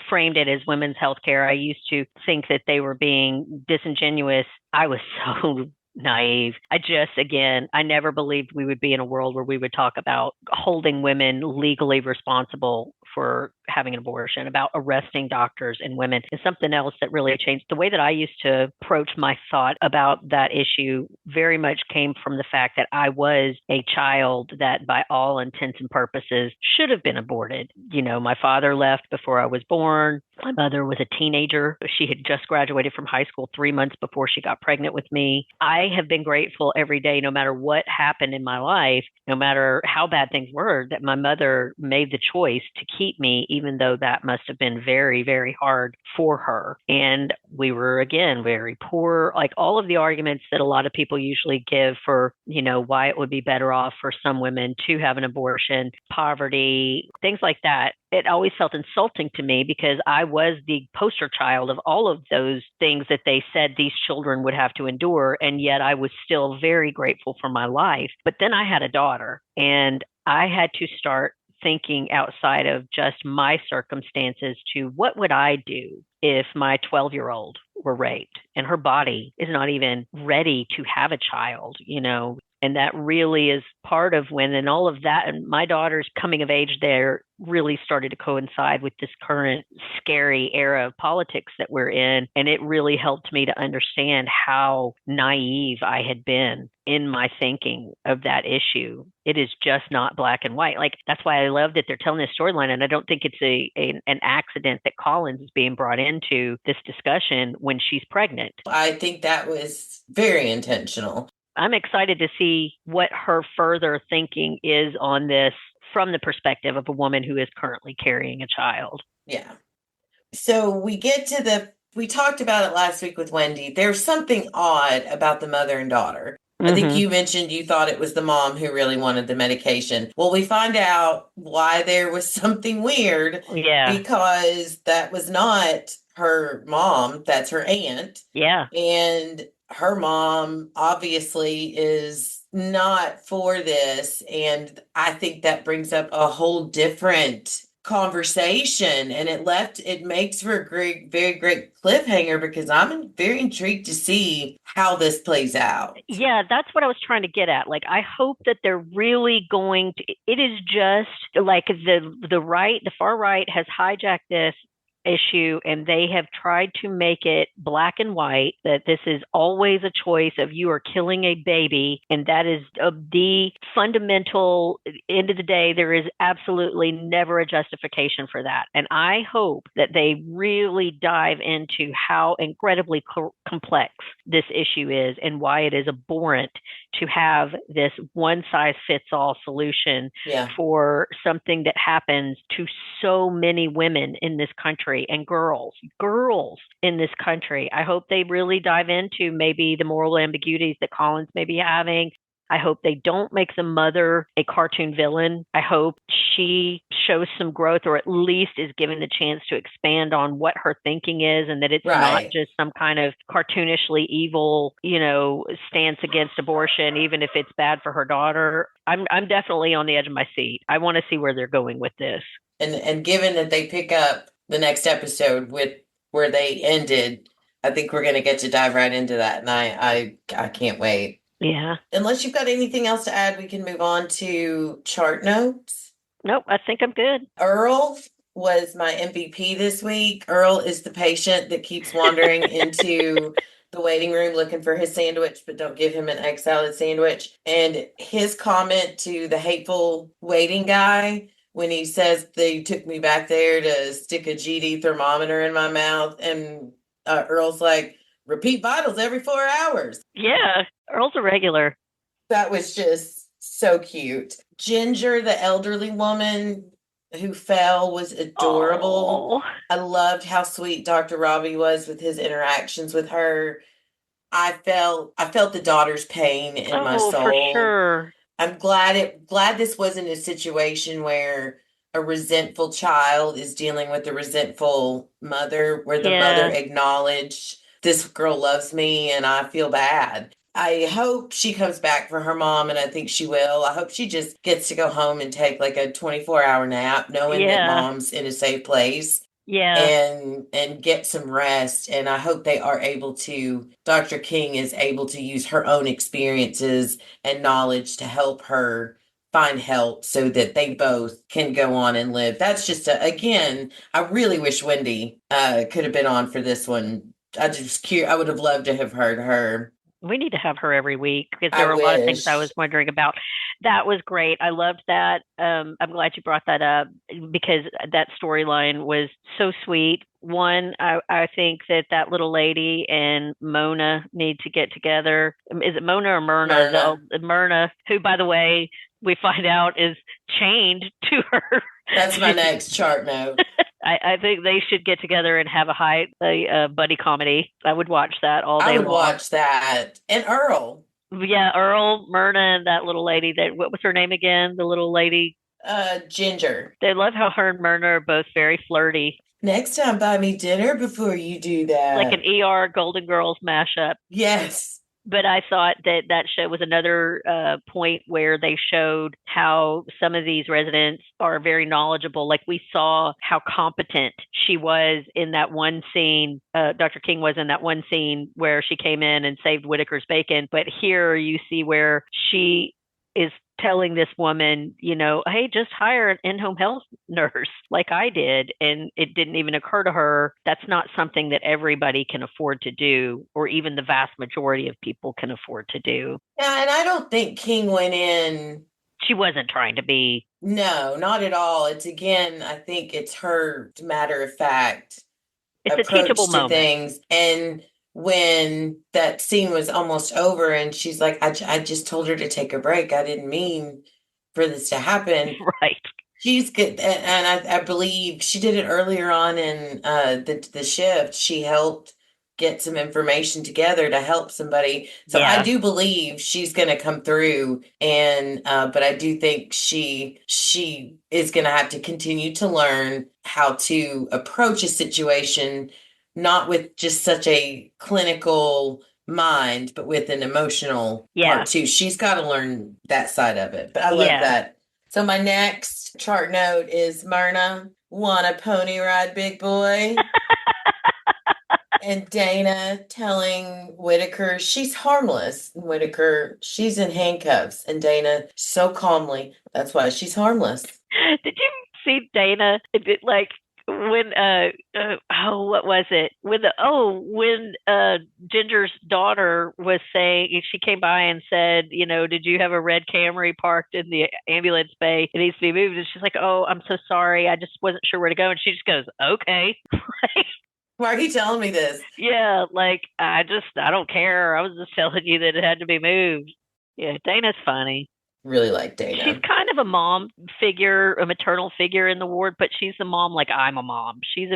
framed it as women's health care, I used to think that they were being disingenuous. I was so naive. I never believed we would be in a world where we would talk about holding women legally responsible for having an abortion, about arresting doctors and women, is something else that really changed. The way that I used to approach my thought about that issue very much came from the fact that I was a child that, by all intents and purposes, should have been aborted. My father left before I was born. My mother was a teenager. She had just graduated from high school 3 months before she got pregnant with me. I have been grateful every day, no matter what happened in my life, no matter how bad things were, that my mother made the choice to keep me, even though that must have been very, very hard for her. And we were, again, very poor. Like all of the arguments that a lot of people usually give for, why it would be better off for some women to have an abortion, poverty, things like that. It always felt insulting to me because I was the poster child of all of those things that they said these children would have to endure. And yet I was still very grateful for my life. But then I had a daughter, and I had to start thinking outside of just my circumstances to what would I do if my 12-year-old were raped and her body is not even ready to have a child, and that really is part of when, and all of that, and my daughter's coming of age there really started to coincide with this current scary era of politics that we're in. And it really helped me to understand how naive I had been in my thinking of that issue. It is just not black and white. Like, that's why I love that they're telling this storyline. And I don't think it's an accident that Collins is being brought into this discussion when she's pregnant. I think that was very intentional. I'm excited to see what her further thinking is on this from the perspective of a woman who is currently carrying a child. Yeah. So we talked about it last week with Wendy. There's something odd about the mother and daughter. I think you mentioned you thought it was the mom who really wanted the medication. Well, we find out why there was something weird. Yeah. Because that was not her mom. That's her aunt. Yeah. And her mom obviously is not for this. And I think that brings up a whole different conversation, and it makes for a very great cliffhanger, because I'm very intrigued to see how this plays out. Yeah, that's what I was trying to get at. Like, I hope that they're really going to, it is just like the far right has hijacked this issue, and they have tried to make it black and white, that this is always a choice of you are killing a baby, and that is the fundamental end of the day. There is absolutely never a justification for that. And I hope that they really dive into how incredibly complex this issue is and why it is abhorrent to have this one-size-fits-all solution for something that happens to so many women in this country and girls in this country. I hope they really dive into maybe the moral ambiguities that Collins may be having. I hope they don't make the mother a cartoon villain. I hope she shows some growth, or at least is given the chance to expand on what her thinking is, and that it's not just some kind of cartoonishly evil, stance against abortion, even if it's bad for her daughter. I'm definitely on the edge of my seat. I want to see where they're going with this. And given that they pick up the next episode with where they ended, I think we're going to get to dive right into that. And I can't wait. Yeah. Unless you've got anything else to add, we can move on to chart notes. Nope, I think I'm good. Earl was my MVP this week. Earl is the patient that keeps wandering into the waiting room looking for his sandwich, but don't give him an egg salad sandwich. And his comment to the hateful waiting guy when he says they took me back there to stick a GD thermometer in my mouth, and Earl's like, repeat vitals every 4 hours. Yeah, Earl's a regular. That was just so cute. Ginger, the elderly woman who fell, was adorable. Aww. I loved how sweet Dr. Robbie was with his interactions with her. I felt the daughter's pain in my soul. For sure. I'm glad this wasn't a situation where a resentful child is dealing with a resentful mother, where the mother acknowledged, this girl loves me and I feel bad. I hope she comes back for her mom, and I think she will. I hope she just gets to go home and take like a 24-hour nap, knowing that mom's in a safe place. And get some rest. And I hope they are able to, Dr. King is able to use her own experiences and knowledge to help her find help so that they both can go on and live. That's just again, I really wish Wendy could have been on for this one. I would have loved to have heard her. We need to have her every week because there I were a lot of things I was wish. wondering about. That was great. I loved that. I'm glad you brought that up because that storyline was so sweet. One, I think that little lady and Mona need to get together. Is it Mona or Myrna? Myrna. Myrna, who, by the way, we find out is chained to her. That's my next chart note. I think they should get together and have a buddy comedy. I would watch that all I day would long. watch that. And Earl. Yeah, Earl, Myrna, and that little lady. That what was her name again? The little lady. Ginger. They love how her and Myrna are both very flirty, Next time, buy me dinner before you do that. like an ER Golden Girls mashup. Yes. But I thought that show was another point where they showed how some of these residents are very knowledgeable. Like we saw how competent she was in that one scene. Dr. King was in that one scene where she came in and saved Whitaker's bacon. But here you see where she is telling this woman, hey, just hire an in-home health nurse like I did. And it didn't even occur to her that's not something that everybody can afford to do, or even the vast majority of people can afford to do. Yeah, and I don't think King went in. She wasn't trying to be. No, not at all. It's again, I think it's her matter of fact It's a approach teachable to moment. things. And when that scene was almost over and she's like, I just told her to take a break. I didn't mean for this to happen. Right. She's good. And I believe she did it earlier on in the shift. She helped get some information together to help somebody. So I Yeah. do believe she's going to come through. And but I do think she is going to have to continue to learn how to approach a situation, not with just such a clinical mind, but with an emotional Yeah. part too. She's got to learn that side of it. But I love Yeah. that. So my next chart note is Myrna, wanna pony ride, big boy? And Dana telling Whitaker she's harmless. And Whitaker, she's in handcuffs. And Dana so calmly, that's why she's harmless. Did you see Dana? Like when what was it? When Ginger's daughter was saying, she came by and said, did you have a red Camry parked in the ambulance bay? It needs to be moved. And she's like, oh, I'm so sorry. I just wasn't sure where to go. And she just goes, okay. Why are you telling me this? Yeah, like I don't care. I was just telling you that it had to be moved. Yeah, Dana's funny. Really like Dana. She's kind of a mom figure, a maternal figure in the ward, but she's the mom like I'm a mom. She's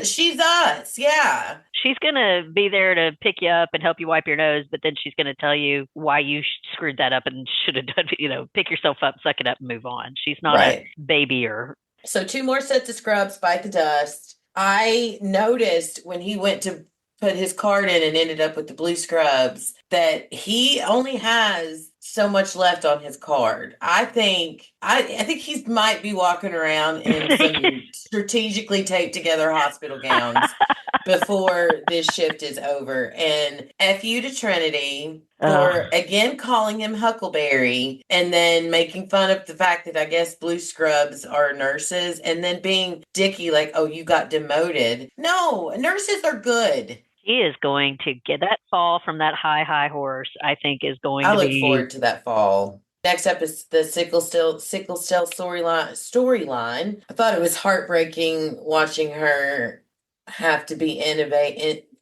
she's us, yeah. She's gonna be there to pick you up and help you wipe your nose, but then she's gonna tell you why you screwed that up and should have done, pick yourself up, suck it up, and move on. She's not a babyer. So 2 more sets of scrubs, bite the dust. I noticed when he went to put his card in and ended up with the blue scrubs that he only has so much left on his card. I think he might be walking around in some strategically taped together hospital gowns before this shift is over. And F you to Trinity for again calling him Huckleberry and then making fun of the fact that I guess blue scrubs are nurses and then being dicky like, oh, you got demoted. No, nurses are good. He is going to get that fall from that high horse. I think is going I to look be forward to that fall. Next up is the sickle cell storyline. I thought it was heartbreaking watching her have to be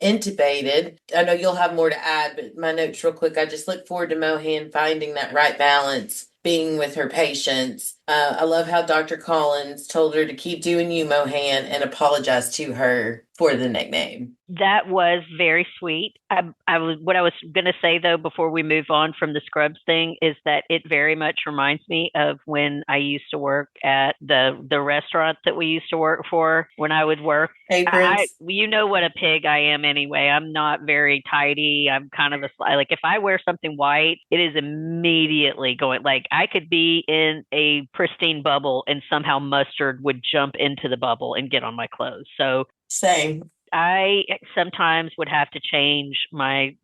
intubated. I know you'll have more to add, but my notes real quick. I just look forward to Mohan finding that right balance, being with her patients. I love how Dr. Collins told her to keep doing you, Mohan, and apologize to her for the nickname. That was very sweet. What I was going to say though before we move on from the Scrubs thing is that it very much reminds me of when I used to work at the restaurant that we used to work for. When I would work, you know what a pig I am anyway. I'm not very tidy. I'm kind of like if I wear something white, it is immediately going like I could be in a pristine bubble and somehow mustard would jump into the bubble and get on my clothes. So same. I sometimes would have to change my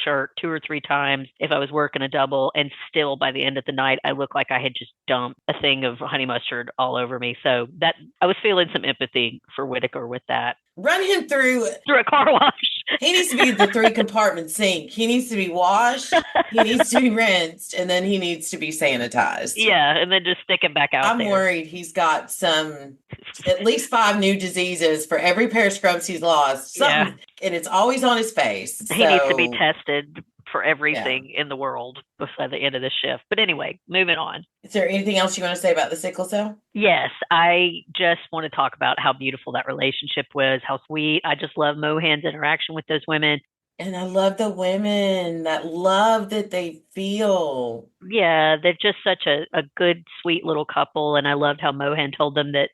shirt 2 or 3 times if I was working a double, and still by the end of the night I looked like I had just dumped a thing of honey mustard all over me. So that I was feeling some empathy for Whitaker with that. Run him through a car wash. He needs to be the 3-compartment sink. He needs to be washed, he needs to be rinsed, and then he needs to be sanitized. Yeah, and then just stick him back out I'm there. worried he's got at least 5 new diseases for every pair of scrubs he's lost. Something, and it's always on his face. He needs to be tested for everything in the world before the end of the shift. But anyway, moving on. Is there anything else you want to say about the sickle cell? Yes, I just want to talk about how beautiful that relationship was, how sweet. I just love Mohan's interaction with those women. And I love the women, that love that they feel. Yeah, they're just such a good, sweet little couple. And I loved how Mohan told them that,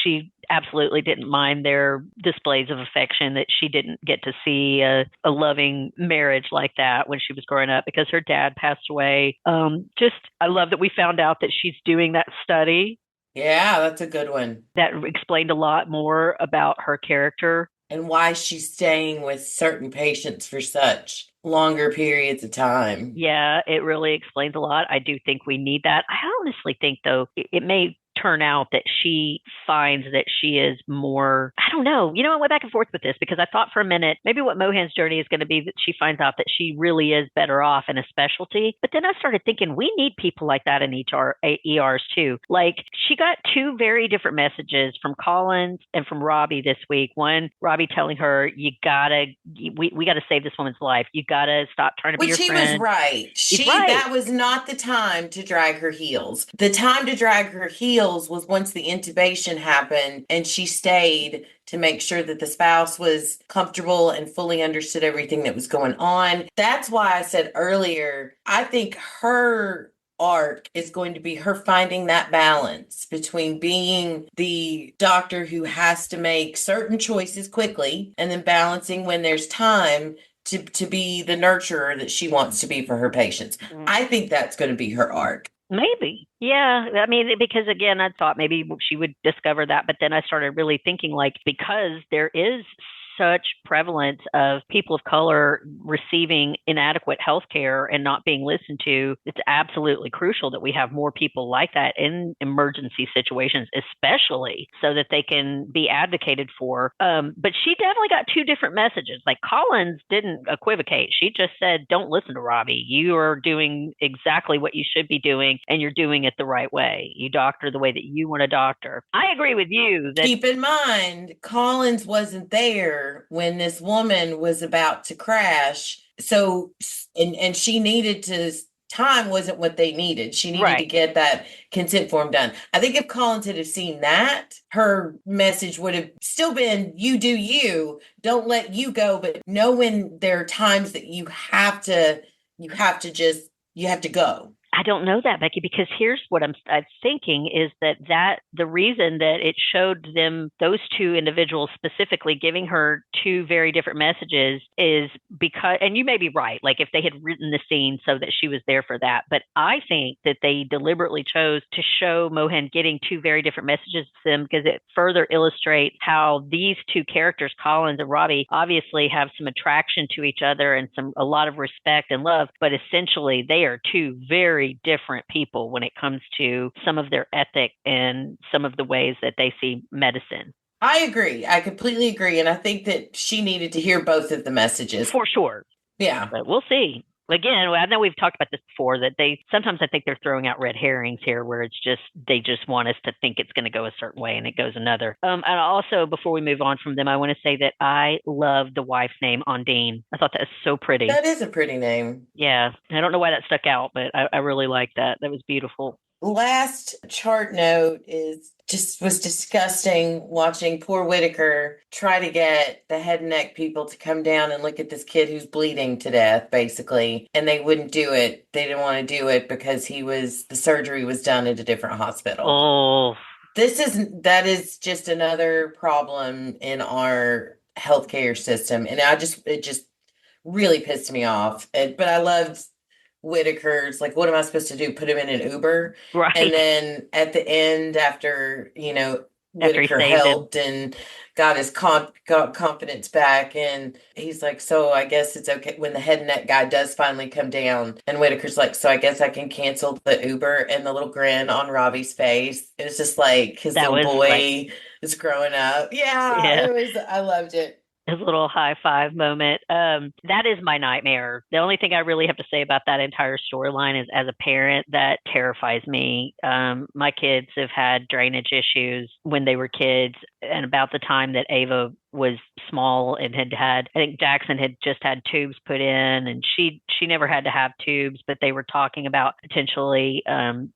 she absolutely didn't mind their displays of affection, that she didn't get to see a loving marriage like that when she was growing up because her dad passed away. I love that we found out that she's doing that study. Yeah, that's a good one. That explained a lot more about her character. And why she's staying with certain patients for such longer periods of time. Yeah, it really explains a lot. I do think we need that. I honestly think, though, it may turn out that she finds that she is more, I don't know. I went back and forth with this because I thought for a minute, maybe what Mohan's journey is going to be that she finds out that she really is better off in a specialty. But then I started thinking we need people like that in ERs too. Like she got 2 very different messages from Collins and from Robbie this week. One, Robbie telling her, we got to save this woman's life. You got to stop trying to be your friend. Which he was right. That was not the time to drag her heels. The time to drag her heels was once the intubation happened and she stayed to make sure that the spouse was comfortable and fully understood everything that was going on. That's why I said earlier, I think her arc is going to be her finding that balance between being the doctor who has to make certain choices quickly and then balancing when there's time to be the nurturer that she wants to be for her patients. Mm-hmm. I think that's going to be her arc. Maybe. Yeah. I mean, because again, I thought maybe she would discover that, but then I started really thinking because there is such prevalence of people of color receiving inadequate health care and not being listened to, it's absolutely crucial that we have more people like that in emergency situations, especially so that they can be advocated for. But she definitely got 2 different messages. Like Collins didn't equivocate. She just said, don't listen to Robbie. You are doing exactly what you should be doing, and you're doing it the right way. You doctor the way that you want to doctor. I agree with you. Keep in mind, Collins wasn't there when this woman was about to crash. So, and she needed to, time wasn't what they needed. She needed to get that consent form done. I think if Collins had seen that, her message would have still been, you do you, don't let you go, but know when there are times that you have to go. I don't know that, Becky, because here's what I'm thinking is that the reason that it showed them, those 2 individuals specifically giving her 2 very different messages is because, and you may be right, like if they had written the scene so that she was there for that, but I think that they deliberately chose to show Mohan getting 2 very different messages to them because it further illustrates how these 2 characters, Collins and Robbie, obviously have some attraction to each other and a lot of respect and love, but essentially they are 2 very different people when it comes to some of their ethic and some of the ways that they see medicine. I agree. I completely agree. And I think that she needed to hear both of the messages. For sure. Yeah. But we'll see. Again, I know we've talked about this before, that sometimes I think they're throwing out red herrings here where they just want us to think it's going to go a certain way and it goes another. And also, before we move on from them, I want to say that I love the wife's name, Ondine. I thought that was so pretty. That is a pretty name. Yeah. I don't know why that stuck out, but I really like that. That was beautiful. Last chart note was disgusting watching poor Whitaker try to get the head and neck people to come down and look at this kid who's bleeding to death, basically. And they wouldn't do it. They didn't want to do it because the surgery was done at a different hospital. Oh. That is just another problem in our healthcare system. And it just really pissed me off. But I loved Whitaker's, like, what am I supposed to do? Put him in an Uber? Right. And then at the end, after, after he Whitaker saved him. helped and got his got confidence back, and he's like, so I guess it's okay when the head net guy does finally come down, and Whitaker's like, so I guess I can cancel the Uber, and the little grin on Robbie's face, it was just like his That little was like, boy is growing up. Yeah, yeah. it was, I loved it. His little high five moment. That is my nightmare. The only thing I really have to say about that entire storyline is, as a parent, that terrifies me. My kids have had drainage issues when they were kids, and about the time that Ava was small and I think Jackson had just had tubes put in, and she never had to have tubes, but they were talking about potentially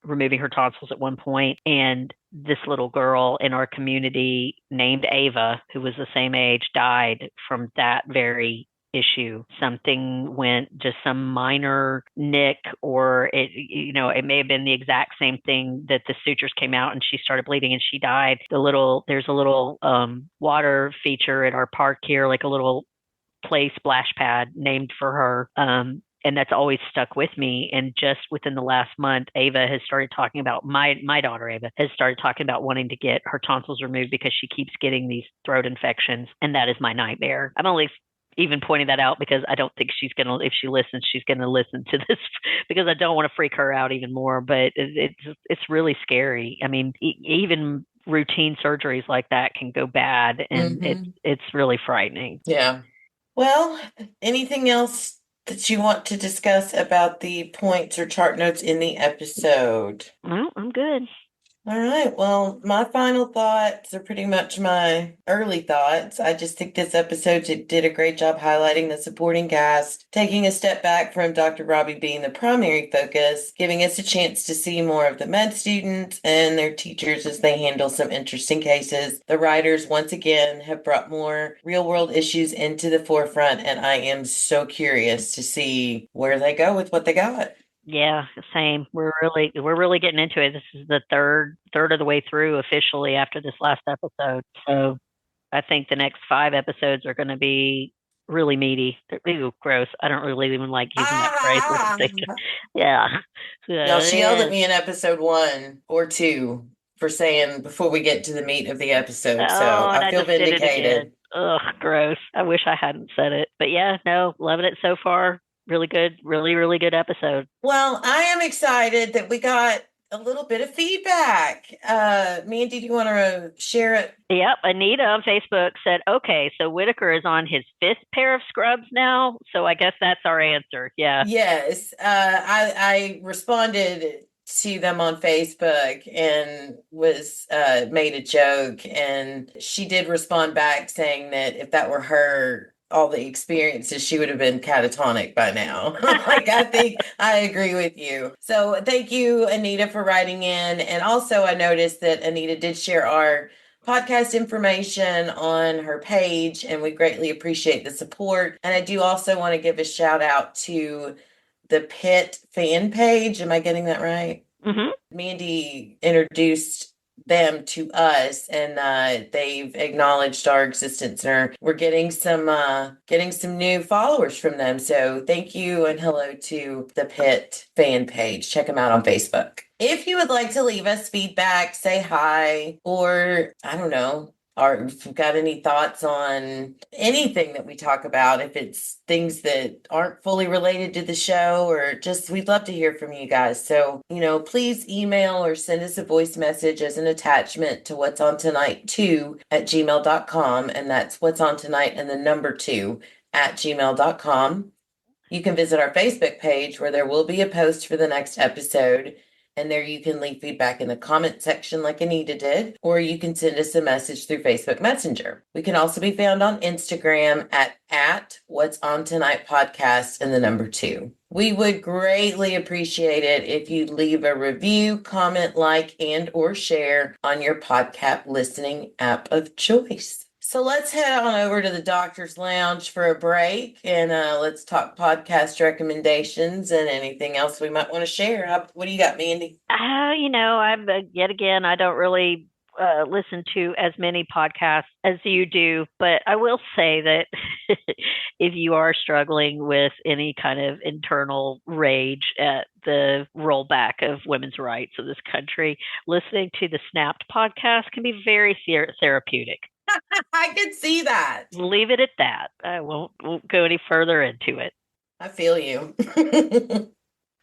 removing her tonsils at one point. And this little girl in our community named Ava, who was the same age, died from that very issue. Something went, just some minor nick, or it may have been the exact same thing, that the sutures came out and she started bleeding and she died. There's a little water feature at our park here, like a little play splash pad named for her. And that's always stuck with me. And just within the last month, Ava has started talking about, my daughter Ava has started talking about wanting to get her tonsils removed because she keeps getting these throat infections, and that is my nightmare. I'm only even pointing that out because I don't think if she listens, she's gonna listen to this because I don't want to freak her out even more. But it's really scary. I mean, even routine surgeries like that can go bad, and it's really frightening. Yeah. Well, anything else that you want to discuss about the points or chart notes in the episode? No, I'm good. All right. Well, my final thoughts are pretty much my early thoughts. I just think this episode did a great job highlighting the supporting cast, taking a step back from Dr. Robbie being the primary focus, giving us a chance to see more of the med students and their teachers as they handle some interesting cases. The writers, once again, have brought more real world issues into the forefront, and I am so curious to see where they go with what they got. Yeah, same. We're really getting into it. This is the third of the way through officially after this last episode. So I think the next 5 episodes are going to be really meaty. Ew, gross. I don't really even like using that phrase. Ah! Yeah. Y'all, she yelled at me in episode 1 or 2 for saying before we get to the meat of the episode. So Oh, and I I feel just did it again. vindicated. Ugh, gross. I wish I hadn't said it. But yeah, no, loving it so far. Really good, really, really good episode. Well, I am excited that we got a little bit of feedback. Mandy, do you want to share it? Yep, Anita on Facebook said, okay, so Whitaker is on his 5th pair of scrubs now. So I guess that's our answer. Yeah. Yes. I responded to them on Facebook and was made a joke, and she did respond back saying that if that were her, all the experiences, she would have been catatonic by now. Like, I think I agree with you. So thank you, Anita, for writing in. And also, I noticed that Anita did share our podcast information on her page, and we greatly appreciate the support. And I do also want to give a shout out to the Pitt fan page. Am I getting that right? Mm-hmm. Mandy introduced them to us, and they've acknowledged our existence, and we're getting some new followers from them. So thank you and hello to the Pitt fan page. Check them out on Facebook. If you would like to leave us feedback, say hi, or I don't know, or if you've got any thoughts on anything that we talk about, if it's things that aren't fully related to the show, or just, we'd love to hear from you guys. So, please email or send us a voice message as an attachment to what's on tonight 2 at gmail.com. And that's what's on tonight and the number 2 at gmail.com. You can visit our Facebook page where there will be a post for the next episode. And there you can leave feedback in the comment section like Anita did, or you can send us a message through Facebook Messenger. We can also be found on Instagram at What's On Tonight Podcast and the number 2. We would greatly appreciate it if you'd leave a review, comment, like, and or share on your podcast listening app of choice. So let's head on over to the doctor's lounge for a break, and let's talk podcast recommendations and anything else we might want to share. What do you got, Mandy? I'm yet again, I don't really listen to as many podcasts as you do, but I will say that if you are struggling with any kind of internal rage at the rollback of women's rights of this country, listening to the Snapped podcast can be very therapeutic. I could see that. Leave it at that. I won't go any further into it. I feel you.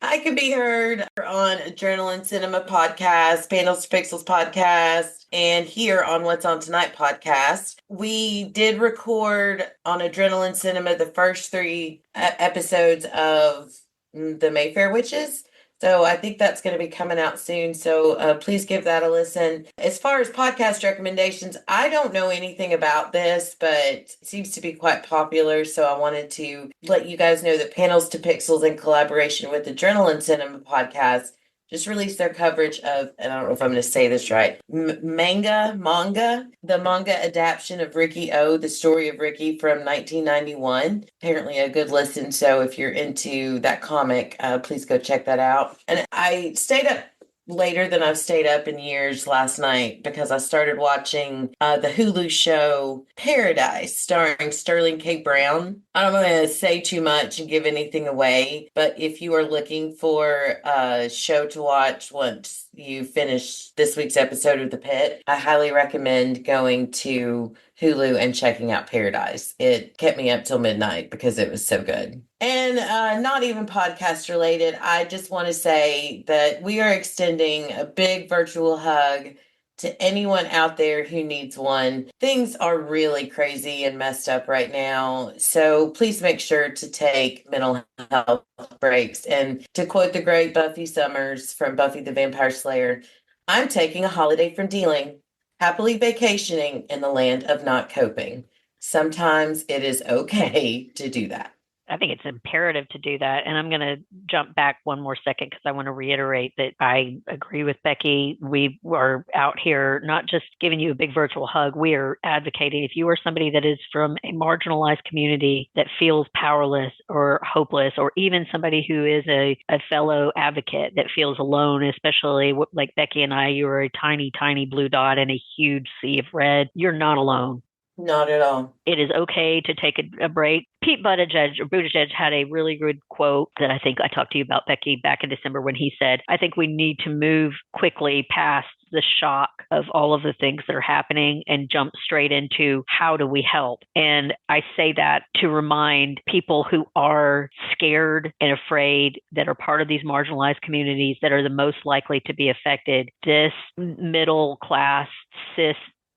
I can be heard on Adrenaline Cinema podcast, Panels to Pixels podcast, and here on What's On Tonight podcast. We did record on Adrenaline Cinema the first 3 episodes of the Mayfair Witches. So I think that's going to be coming out soon. So please give that a listen. As far as podcast recommendations, I don't know anything about this, but it seems to be quite popular. So I wanted to let you guys know that Panels to Pixels, in collaboration with Adrenaline Cinema podcast, just released their coverage of, and I don't know if I'm going to say this right, manga, the manga adaptation of Ricky O, the story of Ricky from 1991. Apparently a good listen. So if you're into that comic, please go check that out. And I stayed up later than I've stayed up in years last night because I started watching the Hulu show Paradise, starring Sterling K. Brown. I don't want to say too much and give anything away, but if you are looking for a show to watch once you finish this week's episode of The Pitt, I highly recommend going to Hulu and checking out Paradise. It kept me up till midnight because it was so good. And not even podcast related, I just want to say that we are extending a big virtual hug to anyone out there who needs one. Things are really crazy and messed up right now. So please make sure to take mental health breaks. And to quote the great Buffy Summers from Buffy the Vampire Slayer, I'm taking a holiday from dealing, happily vacationing in the land of not coping. Sometimes it is okay to do that. I think it's imperative to do that. And I'm going to jump back one more second because I want to reiterate that I agree with Becky. We are out here not just giving you a big virtual hug. We are advocating. If you are somebody that is from a marginalized community that feels powerless or hopeless, or even somebody who is a fellow advocate that feels alone, especially like Becky and I, you are a tiny, tiny blue dot in a huge sea of red. You're not alone. Not at all. It is okay to take a break. Pete Buttigieg had a really good quote that I think I talked to you about, Becky, back in December when he said, I think we need to move quickly past the shock of all of the things that are happening and jump straight into how do we help? And I say that to remind people who are scared and afraid, that are part of these marginalized communities that are the most likely to be affected. This middle class, cis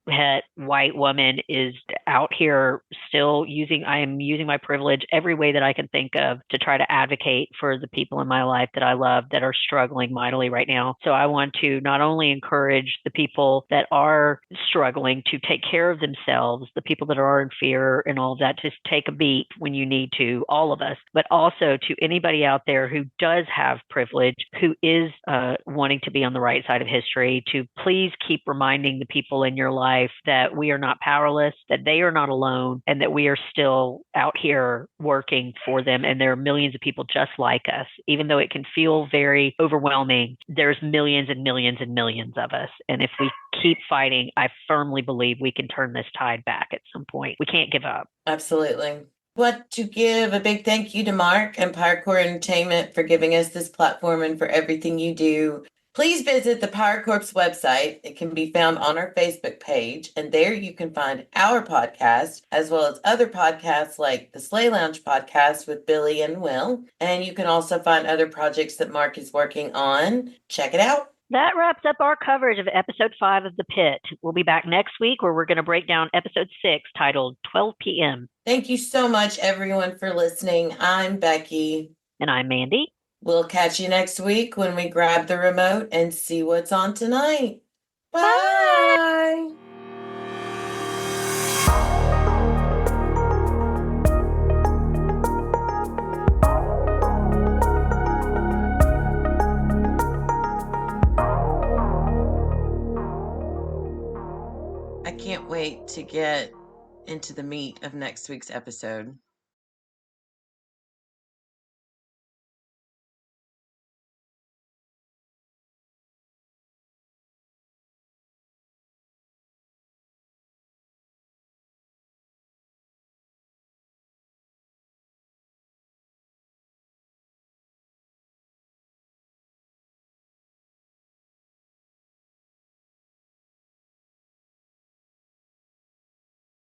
het white woman is out here still I am using my privilege every way that I can think of to try to advocate for the people in my life that I love that are struggling mightily right now. So I want to not only encourage the people that are struggling to take care of themselves, the people that are in fear and all of that, just take a beat when you need to, all of us, but also to anybody out there who does have privilege, who is wanting to be on the right side of history, to please keep reminding the people in your life that we are not powerless, that they are not alone, and that we are still out here working for them. And there are millions of people just like us. Even though it can feel very overwhelming, there's millions and millions and millions of us. And if we keep fighting, I firmly believe we can turn this tide back at some point. We can't give up. Absolutely. Want to give a big thank you to Mark and Powercore Entertainment for giving us this platform and for everything you do. Please visit the Power Corp's website. It can be found on our Facebook page, and there you can find our podcast, as well as other podcasts like the Slay Lounge podcast with Billy and Will. And you can also find other projects that Mark is working on. Check it out. That wraps up our coverage of episode 5 of The Pitt. We'll be back next week where we're going to break down episode 6 titled 12 p.m. Thank you so much, everyone, for listening. I'm Becky. And I'm Mandy. We'll catch you next week when we grab the remote and see what's on tonight. Bye. I can't wait to get into the meat of next week's episode.